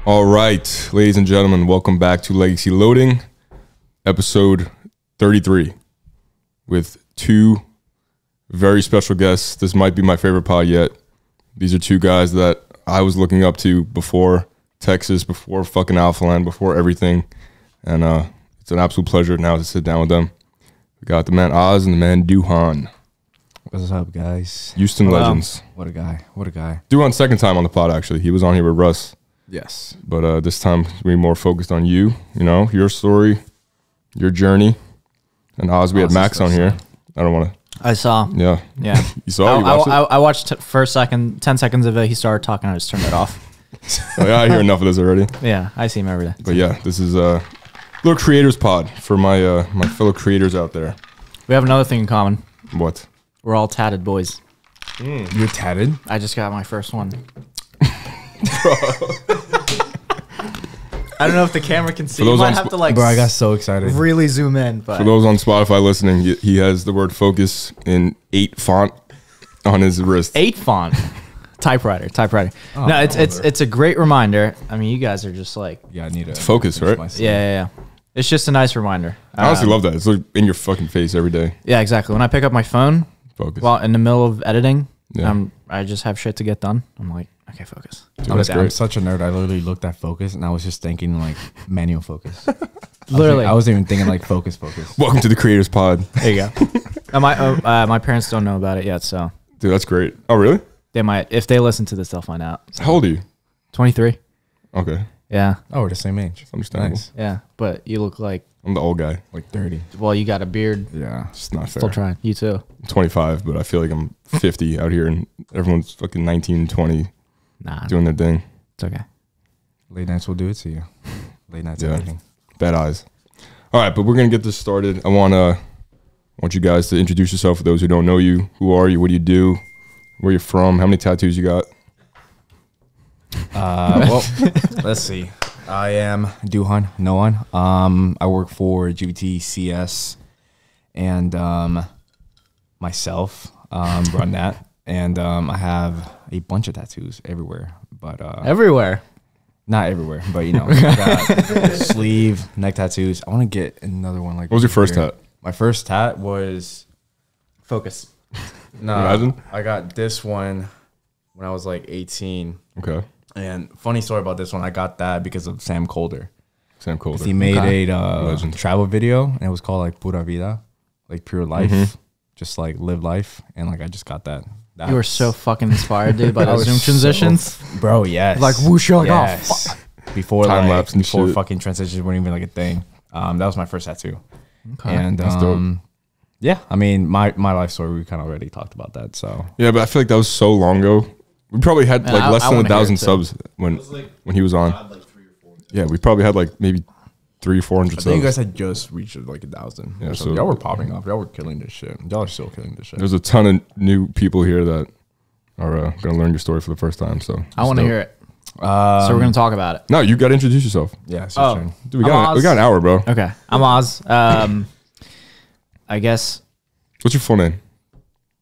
All right, ladies and gentlemen, welcome back to Legacy Loading, episode 33, with two very special guests. This might be my favorite pod yet. These are two guys that I was looking up to before Texas, before fucking Alphaland, before everything. And it's an absolute pleasure now to sit down with them. We got the man Oz and the man Doohan. What's up, guys? Houston legends. What a guy. What a guy. Doohan's second time on the pod, actually. He was on here with Russ. Yes. But this time we're more focused on you, your story, your journey. And Oz, we had Maxx on here. I don't want to. I saw. Yeah. Yeah. You saw it? You watched it? I watched first 10 seconds of it. He started talking. I just turned it off. Oh, yeah, I hear enough of this already. Yeah, I see him every day. But yeah, this is a little creators pod for my my fellow creators out there. We have another thing in common. What? We're all tatted boys. You're tatted? I just got my first one. I don't know if the camera can see. You might have to Bro, I got so excited. really zoom in. But For those on Spotify listening, he has the word focus in 8 font on his wrist. 8 font. Typewriter. Oh, No, it's a great reminder. I mean, you guys are just like, Yeah, I need to Focus, right? yeah. It's just a nice reminder. I honestly love that. It's like in your fucking face every day. Yeah, exactly. When I pick up my phone, Focus. while in the middle of editing, Yeah. I just have shit to get done. I'm like, okay, focus. Dude, I'm that's great. such a nerd. I literally looked at focus and I was just thinking like manual focus. Literally. I wasn't even thinking like focus. Welcome to the creators pod. There you go. And my parents don't know about it yet, so Dude, that's great. Oh, really? they might. If they listen to this, they'll find out. So. How old are you? 23. Okay. Yeah, Oh, we're the same age. Understandable. Nice. yeah. But you look like, I'm the old guy. Like 30. well, you got a beard. Yeah. It's not fair. Still trying. You too. I'm 25, but I feel like I'm 50 out here and everyone's fucking 19, 20 Nah, doing their thing. it's okay. Late nights will do it to you. Late nights Yeah. everything. Bad eyes. All right, but we're going to get this started. I want you guys to introduce yourself for those who don't know you. Who are you? What do you do? Where you from? How many tattoos you got? Well, let's see. I am Doohan, no one. I work for GBTCS and myself run that, and I have a bunch of tattoos everywhere, but Everywhere. not everywhere. But I got sleeve, neck tattoos. I want to get another one like. What was your first here. tat? My first tat was Focus. Imagine? I got this one when I was like 18. Okay. And funny story about this one, I got that because of Sam Colder. Sam Colder. He made a Legend. travel video, and it was called like Pura Vida, like pure life, just like live life. And like I just got that. You were so fucking inspired, dude, by I those was Zoom transitions. bro. Yes, Like, whoosh, you're like, oh, yes. Before Time like, lapse and before shit. fucking transitions weren't even like a thing. That was my first tattoo. Okay. And That's dope. yeah, I mean my life story. We kind of already talked about that. So Yeah, but I feel like that was so long ago. We probably had Man, like I less than wanna hear 1,000 it too. subs when he was on. Yeah, we probably had like maybe 300 or 400 I subs. think you guys had just reached like 1,000. Yeah, So so- y'all were popping off. Y'all were killing this shit. Y'all are still killing this shit. There's a ton of new people here that are going to learn your story for the first time. So I want to hear it. So we're going to talk about it. No, you got to introduce yourself. Yeah. It's Oh. turn. Dude, I'm we got an hour, bro. Okay. I'm Oz. I guess What's your full name?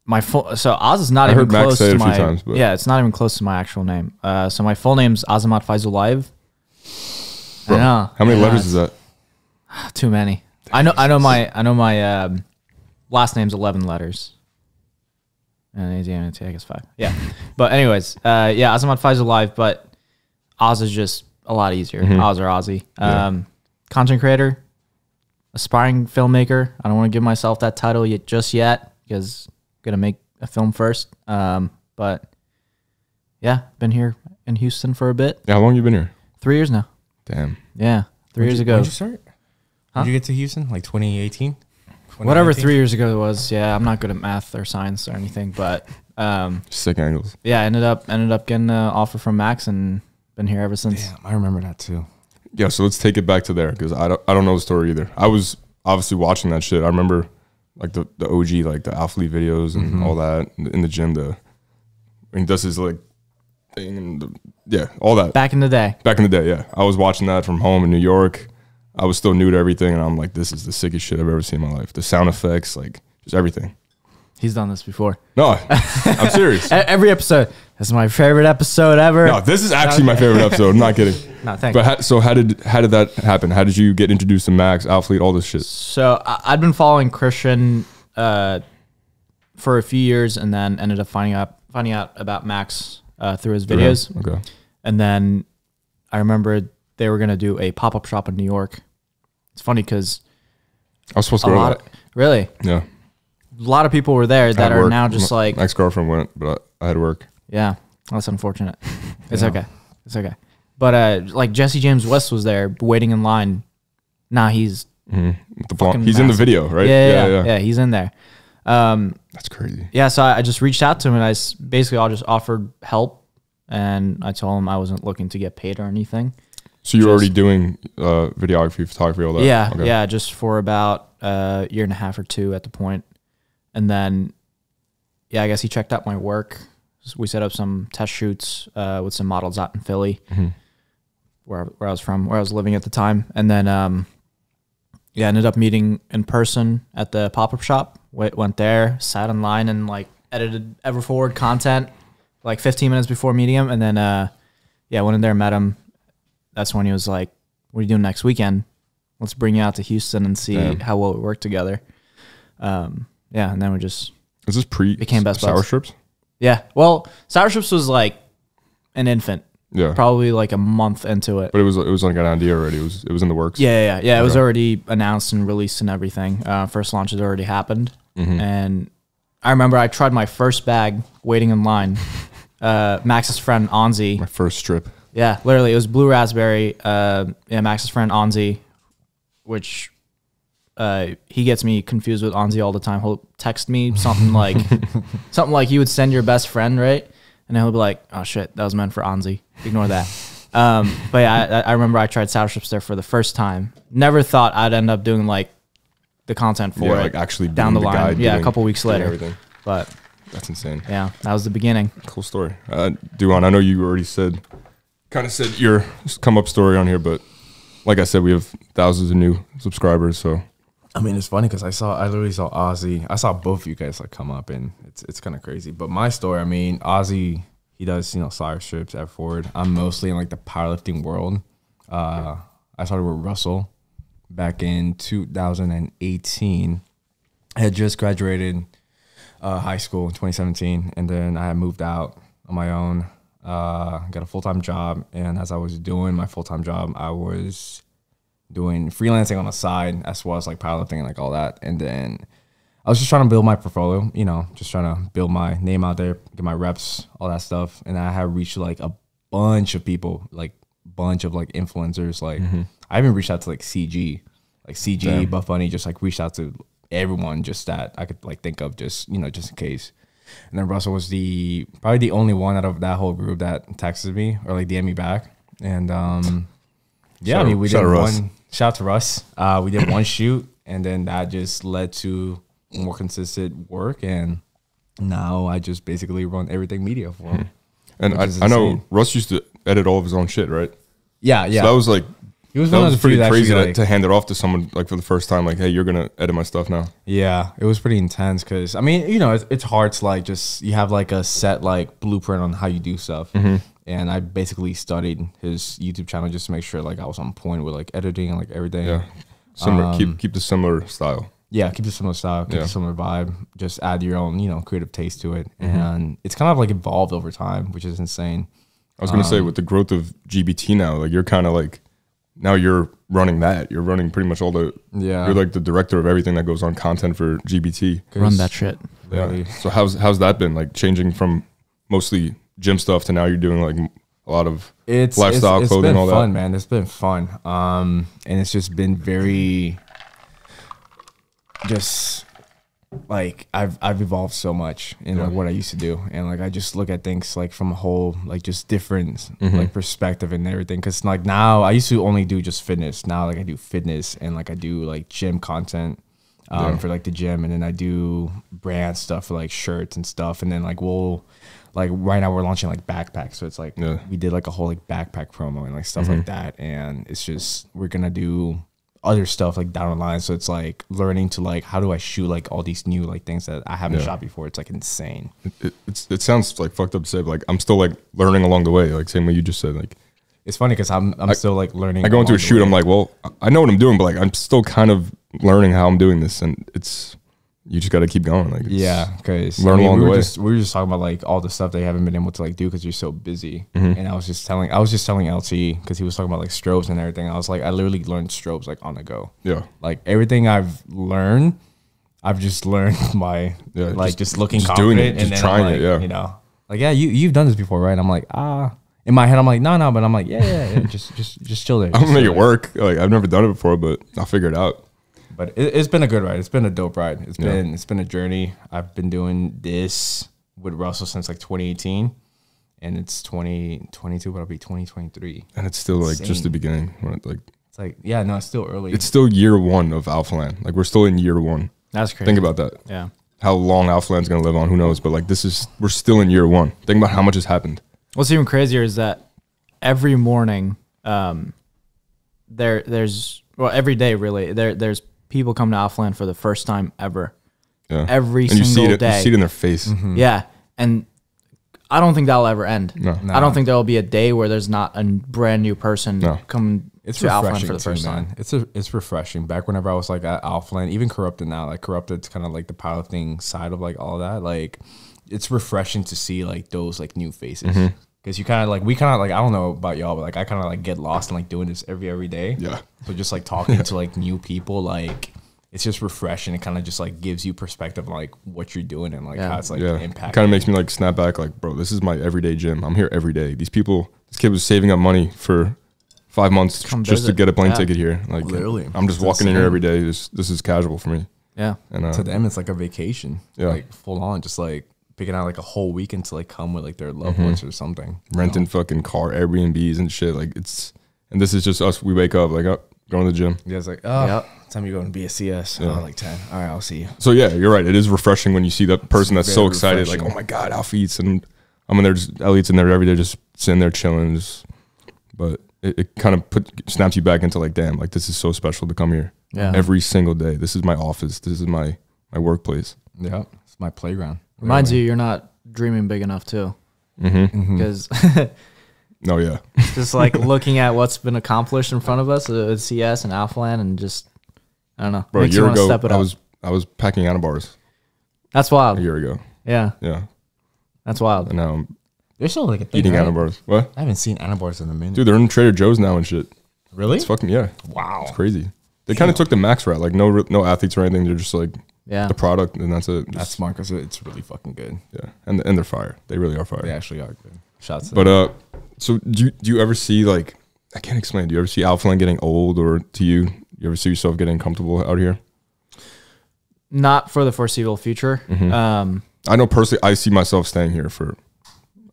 my full, so Oz is not I even heard Max close say it to a few my, times, but- yeah, it's not even close to my actual name. So my full name's Azamat Faizulayev. Bro, I know. how many I know, letters is that? Too many. I know my last name's 11 letters. And I guess 5. Yeah. But anyways, yeah, Azamat Faizulayev, but Oz is just a lot easier. Oz or Ozzy. Yeah. Content creator, aspiring filmmaker. I don't want to give myself that title just yet because I'm gonna make a film first. But yeah, been here in Houston for a bit. Yeah, how long you been here? 3 years now. Damn. Yeah, 3 years ago. When did you start? Huh? Did you get to Houston? Like 2018? Whatever 3 years ago it was. Yeah, I'm not good at math or science or anything, but Sick angles. yeah, I ended up getting an offer from Maxx and been here ever since. Damn, I remember that too. Yeah, so let's take it back to there because I don't know the story either. I was obviously watching that shit. I remember like the OG, like the athlete videos and all that in the gym. This is like thing and yeah, all that. Back in the day. Back in the day, yeah. I was watching that from home in New York. I was still new to everything, and I'm like, this is the sickest shit I've ever seen in my life. The sound effects, like, just everything. He's done this before. No, I'm serious. Every episode, This is my favorite episode ever. No, this is actually my favorite episode. I'm not kidding. No, thank But you. how did that happen? How did you get introduced to Maxx, Outfleet, all this shit? So I'd been following Christian for a few years, and then ended up finding out about Maxx through his videos. Okay. And then I remember they were gonna do a pop-up shop in New York. It's funny because I was supposed to go to that. Really, Yeah. a lot of people were there that At are work. now just like, My ex-girlfriend went, but I had to work. yeah, that's unfortunate. It's okay. It's okay. But like Jesse James West was there waiting in line. Nah, he's The fucking he's in the massive. video, right? Yeah, he's in there. That's crazy. Yeah, so I just reached out to him, and basically I just offered help, and I told him I wasn't looking to get paid or anything. So you're already doing videography, photography, all that? Yeah, Okay. yeah, just for about a year and a half or two at the point. And then, yeah, I guess he checked out my work. We set up some test shoots with some models out in Philly, where I was from, where I was living at the time. And then, yeah, ended up meeting in person at the pop-up shop. Went there, sat in line, and like edited ever forward content like 15 minutes before meeting him. And then, yeah, went in there and met him. That's when he was like, "What are you doing next weekend? Let's bring you out to Houston and see how well we work together." Yeah, and then we just Is this became best Sour buds. Strips? Yeah. Well, Sour Strips was like an infant, Yeah. probably like a month into it. But it was like an idea already. It was in the works. Yeah. It was Okay. already announced and released and everything. First launch had already happened, Mm-hmm. and I remember I tried my first bag waiting in line. Max's friend Onzi. My first strip. Yeah, literally, it was blue raspberry. Yeah, Max's friend Onzi, which he gets me confused with Onzi all the time. He'll text me something like you would send your best friend, right? And he'll be like, "Oh shit, that was meant for Onzi. Ignore that." But yeah, I remember I tried Sour Strips there for the first time. Never thought I'd end up doing like the content for it, like actually down being the line. guy Yeah, a doing- couple weeks doing later. everything. But That's insane. yeah, that was the beginning. Cool story. Doohan, I know you already said your come up story on here, but like I said, we have thousands of new subscribers. So I mean, it's funny because I literally saw Ozzy. I saw both of you guys like come up, and it's kind of crazy. But my story, I mean, Ozzy, he does Sour Strips at Ford. I'm mostly in like the powerlifting world. I started with Russell back in 2018. I had just graduated high school in 2017, and then I had moved out on my own. Got a full-time job, and as I was doing my full-time job, I was doing freelancing on the side as well as like powerlifting and like all that. And then I was just trying to build my portfolio, just trying to build my name out there, get my reps, all that stuff. And I had reached like a bunch of people, like bunch of like influencers. Like I even reached out to like CG, Damn. Buff Bunny, just like reached out to everyone just that I could like think of just in case. And then Russell was probably the only one out of that whole group that texted me or like DM'd me back. And yeah, I mean, we did shout out Russ. one. Shout out to Russ. We did one shoot, and then that just led to more consistent work. And now I just basically run everything media for him. and Which is I know insane. Russ used to edit all of his own shit, right? Yeah. So that was like He was that one of was the few pretty that crazy actually, to hand it off to someone like for the first time. Like, hey, you're gonna edit my stuff now. Yeah, it was pretty intense because I mean, it's hard to like just you have like a set like blueprint on how you do stuff, and I basically studied his YouTube channel just to make sure like I was on point with like editing and like everything. Yeah, similar. Keep the similar style. Yeah, keep the similar style, keep Yeah. the similar vibe. Just add your own creative taste to it, and it's kind of like evolved over time, which is insane. I was gonna say with the growth of GBT now, like you're kind of like now you're running that. You're running pretty much all the. Yeah. You're like the director of everything that goes on content for GBT. Run that shit. Yeah. Really. So how's that been? Like changing from mostly gym stuff to now you're doing like a lot of lifestyle, it's clothing, been all fun, that. man. It's been fun. And it's just been very just like I've evolved so much in like what I used to do, and like I just look at things like from a whole like just different like perspective and everything. Because like now I used to only do just fitness. Now like I do fitness and like I do like gym content for like the gym, and then I do brand stuff for like shirts and stuff, and then like like right now we're launching like backpacks, so it's like we did like a whole like backpack promo and like stuff like that, and it's just we're gonna do other stuff like down the line. So it's like learning to like, how do I shoot like all these new like things that I haven't shot before? It's like insane. It sounds like fucked up to say, but like I'm still like learning along the way, like same way you just said. Like it's funny because I'm still like learning. I go into a shoot, I'm like, well, I know what I'm doing, but like I'm still kind of learning how I'm doing this, and you just got to keep going. Like because learn along the way. We were just talking about like all the stuff they haven't been able to like do because you're so busy. And I was just telling LT because he was talking about like strobes and everything. I was like, I literally learned strobes like on the go. Yeah, like everything I've learned, I've just learned by like just looking just confident doing it, and just then trying I'm like, it. Yeah, you know, like you've done this before, right? I'm like in my head I'm like no, but I'm like yeah, just chill there. I'm gonna make it work. Like I've never done it before, but I'll figure it out. But it's been a good ride. It's been a dope ride. It's been a journey. I've been doing this with Russell since like 2018, and it's 2022, but it'll be 2023. And it's still like just the beginning. It's like it's still early. It's still year one of Alphaland. Like we're still in year one. That's crazy. Think about that. Yeah. How long Alphaland's gonna live on? Who knows? But like we're still in year one. Think about how much has happened. What's even crazier is that every morning, there's every day really there's people come to Alphaland for the first time ever. Yeah. Every and single day. You see it in their face. Yeah. And I don't think that'll ever end. No. I don't think there'll be a day where there's not a brand new person coming to Alphaland for the first time. It's refreshing. Back whenever I was like at Alphaland, even Corrupted now, like Corrupted's kind of like the powerlifting side of like all that. Like it's refreshing to see like those like new faces. Because we kind of like, I don't know about y'all, but like I kind of like get lost in like doing this every day. Yeah. So just like talking to like new people, like it's just refreshing. It kind of just like gives you perspective on like what you're doing and like how it's like impact. Kind of makes me like snap back, like, bro, this is my everyday gym. I'm here every day. This kid was saving up money for 5 months just to get a plane ticket here. Like literally, I'm just walking in here every day. This is casual for me. Yeah. And to them, it's like a vacation. Yeah. Like full on, just like picking out like a whole weekend to like come with like their loved ones or something. Renting fucking car Airbnbs and shit. Like and this is just us. We wake up like, going to the gym. Yeah, it's like, time you go and be a CS. Oh, like 10. All right, I'll see you. So yeah, you're right. It is refreshing when you see that person that's so excited. Refreshing. Like, oh my God, Alpha Eats. And I'm in there, Elliot's in there every day, just sitting there chilling. But it kind of snaps you back into like, damn, like this is so special to come here every single day. This is my office. This is my workplace. Yeah, it's my playground. Reminds you, you're not dreaming big enough too. Because no, yeah, just like looking at what's been accomplished in front of us with CS and Alphaland, and just I don't know. Bro, a year ago, I was packing Anabars. That's wild. A year ago. Yeah, that's wild. And now they're still like a thing, eating right? Anabars. What? I haven't seen Anabars in a minute. Dude, they're in Trader Joe's now and shit. Really? It's fucking Wow. It's crazy. They kind of took the Maxx route, like no athletes or anything. They're just like the product, and that's it. That's smart because it's really fucking good. Yeah, and they're fire. They really are fire. They actually are good. Shots. But so do you ever see like, I can't explain. Do you ever see Alphaland getting old, or to you ever see yourself getting comfortable out here? Not for the foreseeable future. I know personally, I see myself staying here for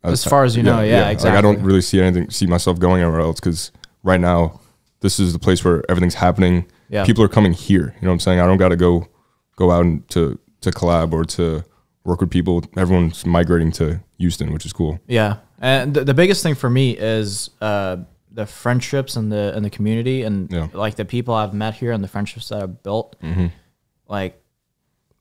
as far as you know. Yeah, exactly. Like I don't really see myself going anywhere else because right now this is the place where everything's happening. Yeah. People are coming here. You know what I'm saying? I don't got to go out and to collab or to work with people. Everyone's migrating to Houston, which is cool. Yeah. And the biggest thing for me is the friendships and the community and like the people I've met here and the friendships that I've built. Like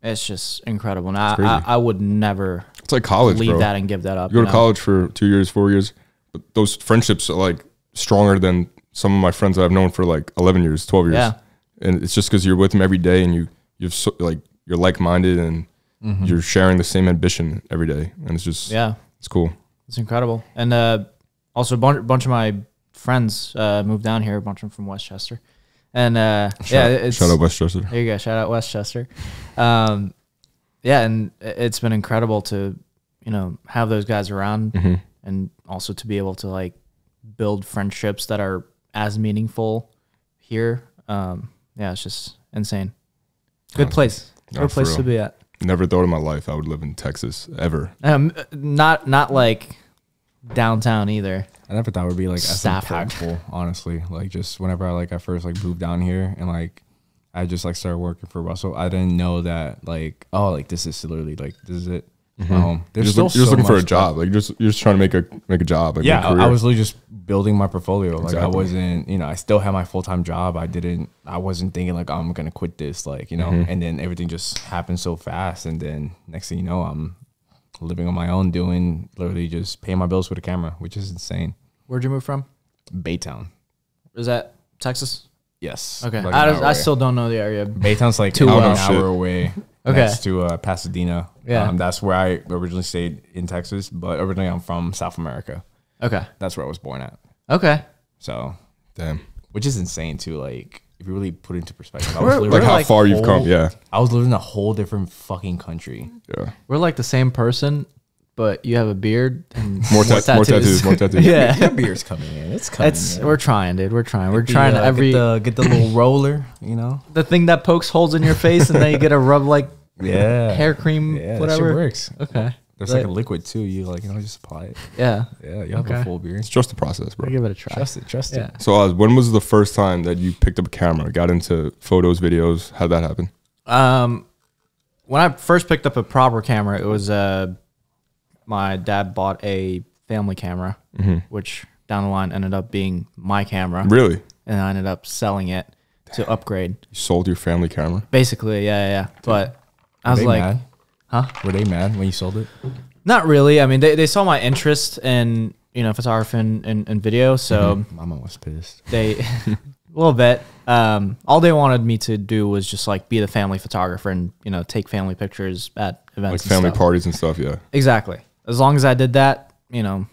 it's just incredible. And I would never it's like college, leave bro. that and give that up. You go to college for 2 years, 4 years, but those friendships are like stronger than some of my friends that I've known for like 11 years, 12 years. Yeah. And it's just because you're with them every day and you're like-minded and you're sharing the same ambition every day. And it's just, it's cool. It's incredible. And also a bunch of my friends moved down here, a bunch of them from Westchester. And shout out Westchester. There you go. Shout out Westchester. And it's been incredible to, have those guys around and also to be able to like build friendships that are as meaningful here. It's just insane. Good place. Good place to be at. Never thought in my life I would live in Texas ever. Not like downtown either. I never thought it would be like as impactful, honestly. Like just whenever I first like moved down here and like I just like started working for Russell, I didn't know that like this is literally like this is it. You're just looking for a job. Like you're just trying to make a job. Like I was literally just building my portfolio. Like I Exactly. wasn't, you know, I still had my full-time job. I wasn't thinking like, I'm gonna quit this, like, you know. And then everything just happened so fast, and then next thing you know, I'm living on my own, doing literally just paying my bills with a camera, which is insane. Where'd you move from? Baytown. Is that Texas? Yes. Okay. Like an hour I away. still don't know the area. Baytown's like Too an well. hour away. Okay. Next to Pasadena. Yeah. That's where I originally stayed in Texas, but originally I'm from South America. Okay. That's where I was born at. Okay. So, Damn. which is insane too. Like, if you really put it into perspective, Like how far you've come. Yeah. I was living in a whole different fucking country. Yeah. We're like the same person, but you have a beard and More tattoos. More tattoos. Yeah. Your beer's coming in. It's coming in. We're trying, dude. We're trying. We're trying get the little roller, you know. the thing that pokes holes in your face, and then you get a rub like Yeah. hair cream, Yeah, that shit whatever. works. Okay. There's like a liquid too. You like, you know, just apply it. Yeah. Yeah, you have Okay. a full beer. It's just the process, I'll bro. give it a try. Trust Yeah. it. So, when was the first time that you picked up a camera, got into photos, videos? How'd that happen? When I first picked up a proper camera, it was my dad bought a family camera, which down the line ended up being my camera, Really? and I ended up selling it to upgrade. You sold your family camera? Basically, yeah. But I Were was they like, mad? huh? Were they mad when you sold it? Not really. I mean, they saw my interest in photography and video, so Mama was pissed. they a little bit. All they wanted me to do was just like be the family photographer and take family pictures at events, Like and family stuff. parties and stuff, yeah. Exactly. As long as I did that,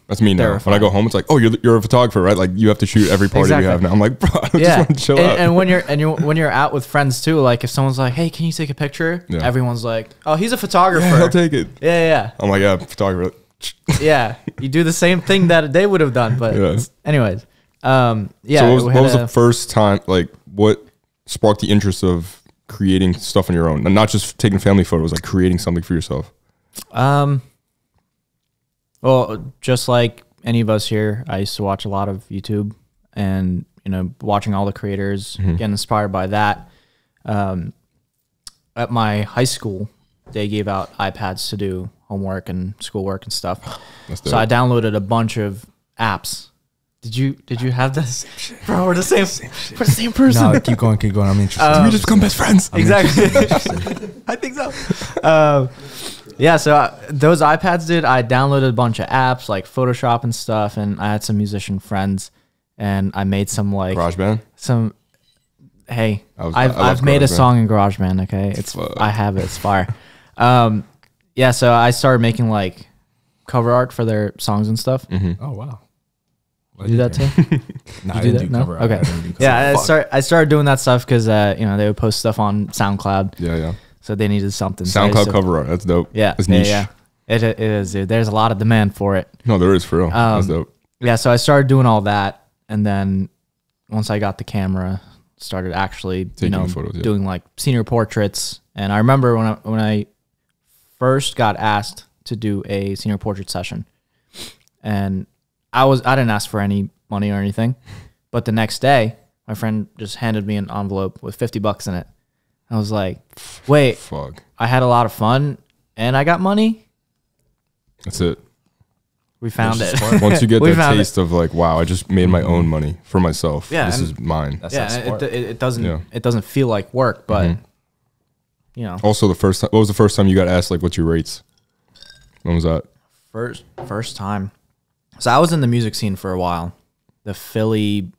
That's me they now. were When I go fine. home, it's like, oh, you're a photographer, right? Like you have to shoot every party Exactly. we have now. I'm like, bro, I just Yeah, want to chill out. and when you're out with friends too, like if someone's like, "Hey, can you take a picture?" Yeah. Everyone's like, "Oh, he's a photographer." Yeah, I'll take it. Yeah. I'm like, yeah, photographer. Yeah. You do the same thing that they would have done, but Yeah. anyways, yeah. So we what had was a- the first time, like what sparked the interest of creating stuff on your own? And not just taking family photos, like creating something for yourself. Well, just like any of us here, I used to watch a lot of YouTube and, watching all the creators, getting inspired by that. At my high school, they gave out iPads to do homework and schoolwork and stuff. That's So I dope. downloaded a bunch of apps. Did you have this? Bro, we're the same. We're the same person. No, keep going. I'm interested. we just become best friends. Exactly. I think so. Yeah, so those iPads, dude, I downloaded a bunch of apps like Photoshop and stuff, and I had some musician friends, and I made some like GarageBand. some. Hey, I love I've made a GarageBand. song in GarageBand. Okay, I have it. It's fire. Yeah, so I started making like cover art for their songs and stuff. Oh wow. You do that too? No, I do didn't that? do No? cover art. Okay. I didn't do cover Yeah, art. I started doing that stuff because they would post stuff on SoundCloud, Yeah. so they needed something. So I used SoundCloud to- cover art. That's dope. Yeah, It's niche. Yeah. It is, dude. There's a lot of demand for it. No, there is for real. That's dope. Yeah, so I started doing all that, and then once I got the camera, started actually Taking photos, yeah. doing like senior portraits. And I remember when I first got asked to do a senior portrait session, and I didn't ask for any money or anything, but the next day my friend just handed me an envelope with $50 in it. I was like, wait, Fuck. I had a lot of fun and I got money. That's it. We found it. Once you get We that found taste of like, wow, I just made my own money for myself. Yeah, This and- is mine. That's Yeah, not and smart. it doesn't Yeah. it doesn't feel like work, but Also, the first time, what was the first time you got asked, like, what's your rates? When was that? first time. So I was in the music scene for a while, the Philly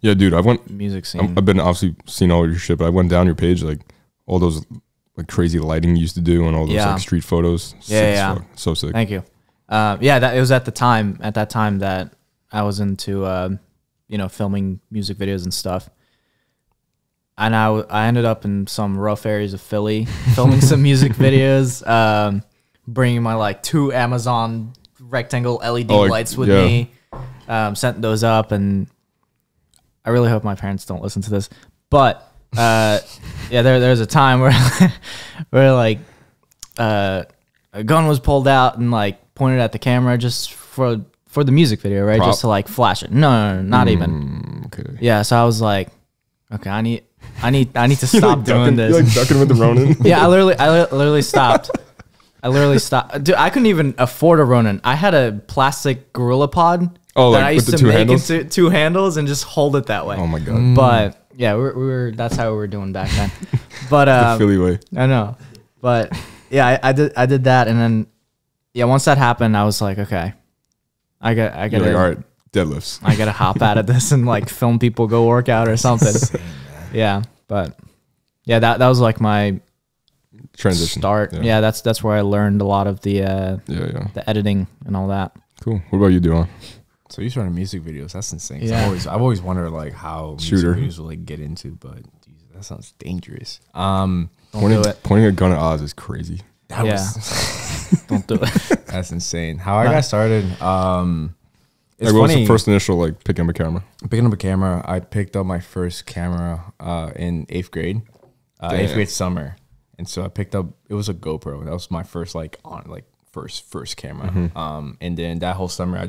Yeah, dude, music scene. I've been obviously seeing all your shit, but I went down your page, like, all those, like, crazy lighting you used to do and all those, Yeah. like, street photos. Sick Yeah, as yeah. fuck. So sick. Thank you. Yeah, it was at that time that I was into filming music videos and stuff. And I ended up in some rough areas of Philly filming some music videos, bringing my like 2 Amazon rectangle LED lights with me, sent those up, and I really hope my parents don't listen to this. But there's a time where like a gun was pulled out and like pointed at the camera just for the music video, right? Prop. Just to like flash it. No, not even. Okay. Yeah, so I was like, okay, I need to stop doing this. You're like ducking with the Ronin. Yeah, I literally stopped. Dude, I couldn't even afford a Ronin. I had a plastic Gorilla Pod Oh, that like I with used the to two make handles? into 2 handles and just hold it that way. Oh my god. But yeah, we were that's how we were doing back then. But The Philly way. I know. But yeah, I did that, and then yeah, once that happened, I was like, okay, I You're gotta like, all right, deadlifts. I gotta hop out of this and like film people go work out or something. Yeah, but yeah, that was like my Transition. start. Yeah, that's where I learned a lot of the Yeah. the editing and all that. Cool. What about you, Doohan? So you started music videos. That's insane. Yeah. I've always wondered like how Shooter. music videos will like get into, but geez, that sounds dangerous. Don't do it. Pointing a gun at Oz is crazy. That Yeah. was Don't do it. that's insane. How I got started. It's Like, what was the first initial like picking up a camera? picking up a camera. I picked up my first camera in 8th grade, 8th grade summer, and so I picked up. It was a GoPro. That was my first first camera. And then that whole summer, I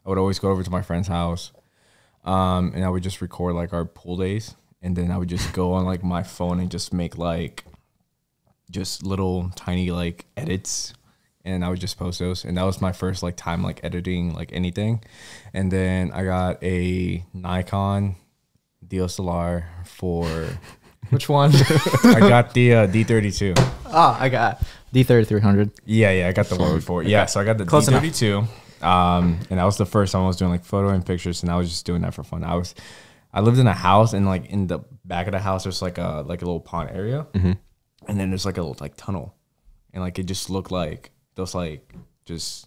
would always go over to my friend's house, and I would just record like our pool days, and then I would just go on like my phone and just make like just little tiny like edits, and I would just post those. And that was my first like time like editing like anything. And then I got a Nikon DSLR for Which one? I got the D32. Oh, I got D3300. Yeah, I got the one before. Yeah, so I got the Close enough. D32. And that was the first time I was doing like photo and pictures, and I was just doing that for fun. I lived in a house, and like in the back of the house there's like a little pond area, and then there's like a little like tunnel, and like it just looked like those like just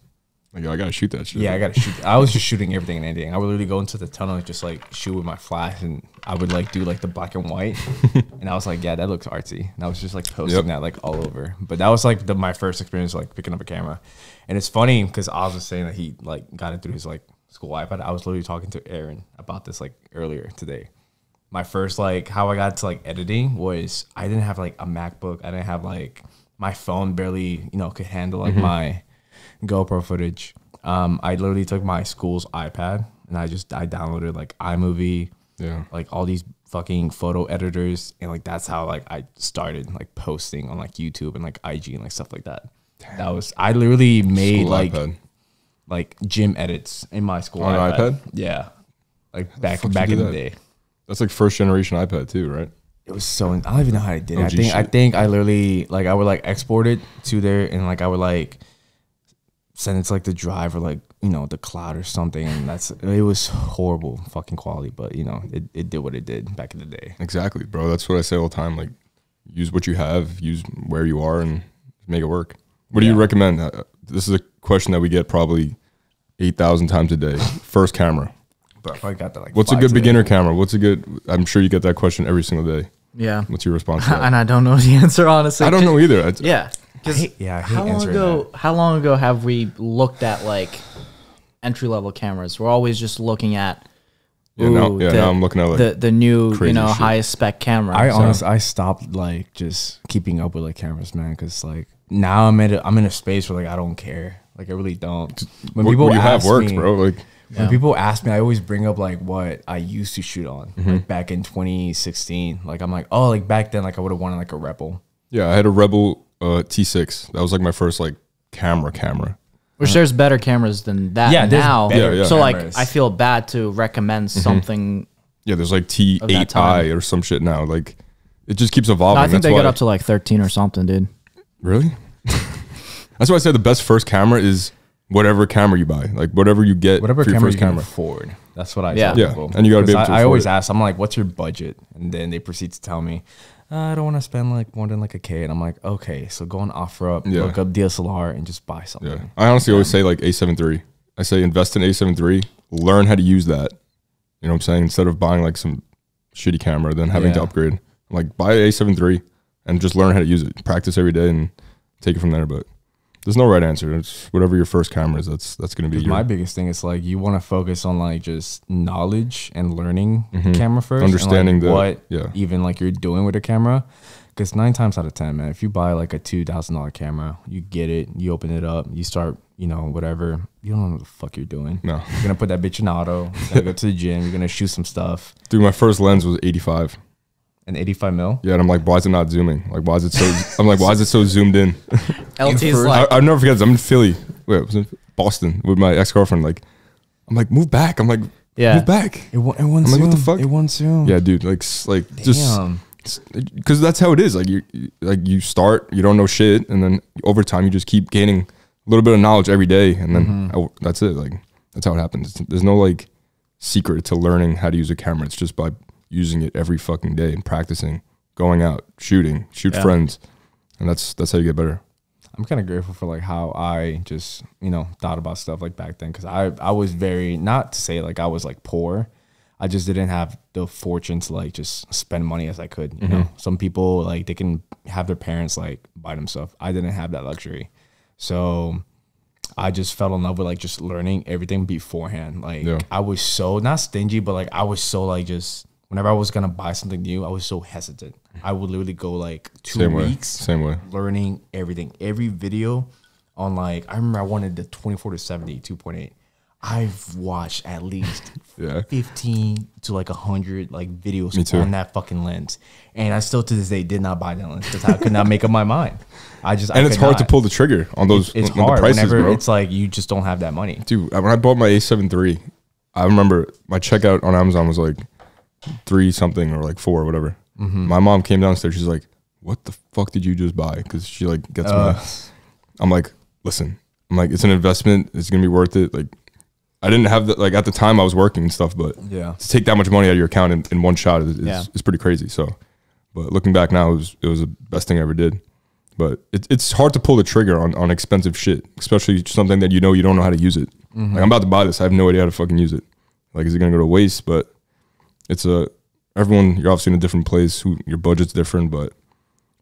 Like, I gotta shoot that shit. yeah, I gotta shoot. I was just shooting everything and anything. I would literally go into the tunnel and just like shoot with my flash, and I would like do like the black and white, and I was like, yeah, that looks artsy. And I was just like posting that like all over. But that was like my first experience like picking up a camera. And it's funny because Oz was saying that he like got it through his like school iPad. I was literally talking to Aaron about this like earlier today. My first like how I got to like editing was I didn't have like a MacBook. I didn't have like my phone barely could handle like my GoPro footage. I literally took my school's iPad and I downloaded like iMovie, like all these fucking photo editors, and like that's how like I started like posting on like YouTube and like IG and like stuff like that. That was I literally made School like iPad. like gym edits in my school On an iPad? Yeah, like fuck back you in do the that? day. That's like first generation iPad too, right? It was so I don't even know how I did it. OG I shit. think I literally like I would like export it to there, and like I would like send it to like the drive or like the cloud or something, and it was horrible fucking quality, but it did what it did back in the day. Exactly, bro. That's what I say all the time. Like, use what you have, use where you are, and make it work. What do you recommend? This is a question that we get probably 8,000 times a day. First camera. But I probably got that like. What's a 5 good today. beginner camera? What's a good? I'm sure you get that question every single day. Yeah. What's your response to that? And I don't know the answer, honestly. I don't know either. Yeah. I hate How long answering ago? that. How long ago have we looked at like entry level cameras? We're always just looking at. Now the, I'm looking at like the new crazy shit. highest spec camera. I So- honestly I stopped like just keeping up with like cameras, man, because like now I'm in a space where like I don't care. Like I really don't. When what you have ask works, me- bro. Like, When people ask me, I always bring up like what I used to shoot on, like back in 2016. Like I'm like, oh, like back then, like I would have wanted like a Rebel. yeah, I had a Rebel T6. That was like my first like camera. Which there's better cameras than that Yeah, there's now. better Yeah. So like cameras. I feel bad to recommend something. Yeah, there's like that time. T8i or some shit now. Like, it just keeps evolving. No, I think That's they why. got up to like 13 or something, dude. Really? That's why I said the best first camera is whatever camera you buy, like whatever you get Whatever for your camera first you can camera. afford. That's what I Yeah. tell Yeah, people. and you gotta be 'Cause able to I always afford it. ask, I'm like, what's your budget? And then they proceed to tell me, I don't want to spend like more than like $1,000. And I'm like, okay, so go on OfferUp, Yeah. look up DSLR, and just buy something. Yeah, I honestly always say like A7 III. I say invest in A7 III, learn how to use that. You know what I'm saying? Instead of buying like some shitty camera, then having to Yeah. upgrade. Like, buy A7 III and just learn how to use it. Practice every day and take it from there. But there's no right answer. It's whatever your first camera is. That's going to be your My biggest thing is like you want to focus on like just knowledge and learning the camera first, Understanding and, like, the- what even like you're doing with a camera. Because 9 times out of 10, man, if you buy like a $2,000 camera, you get it, you open it up, you start, whatever, you don't know what the fuck you're doing. No. You're gonna put that bitch in auto. You're gonna go to the gym. You're gonna shoot some stuff. Dude, my first lens was 85. An 85 mil. Yeah, and I'm like, why is it not zooming? Like, why is it so? I'm like, why is it so zoomed in? LT's first- like, I'll never forget this. I'm in Philly. Wait, I was in Boston with my ex girlfriend. Like, I'm like, move back. I'm like, Yeah. move back. It won I'm like, soon. what the fuck? It won soon. Yeah, dude. Like just Damn. because that's how it is. Like you start, you don't know shit, and then over time you just keep gaining a little bit of knowledge every day, and then that's it. Like that's how it happens. There's no like secret to learning how to use a camera. It's just by using it every fucking day and practicing, going out, shoot friends, and that's how you get better. I'm kind of grateful for like how I just, you know, thought about stuff like back then. Cause I was very, not to say like I was like poor. I just didn't have the fortune to like just spend money as I could. You know, some people like they can have their parents like buy them stuff. I didn't have that luxury. So I just fell in love with like just learning everything beforehand. Like I was so not stingy, but like I was so like just whenever I was going to buy something new, I was so hesitant. I would literally go like 2 weeks Same way. learning everything. Every video on like, I remember I wanted the 24 to 70 2.8. I've watched at least 15 to like 100 like videos on that fucking lens. And I still to this day did not buy that lens because I could not make up my mind. It's hard to pull the trigger on those. It's on hard the prices, whenever bro. it's like you just don't have that money. Dude, when I bought my A7 III, I remember my checkout on Amazon was like 3 something or like 4 or whatever. My mom came downstairs. She's like, "What the fuck did you just buy?" Because she like gets me. I'm like, "Listen, I'm like, it's an investment. It's gonna be worth it." Like, I didn't have the like at the time I was working and stuff, but to take that much money out of your account in one shot is pretty crazy. So, but looking back now, it was the best thing I ever did. But it's hard to pull the trigger on expensive shit, especially something that you don't know how to use it. Like I'm about to buy this, I have no idea how to fucking use it. Like, is it gonna go to waste? But it's everyone. You're obviously in a different place. Your budget's different, but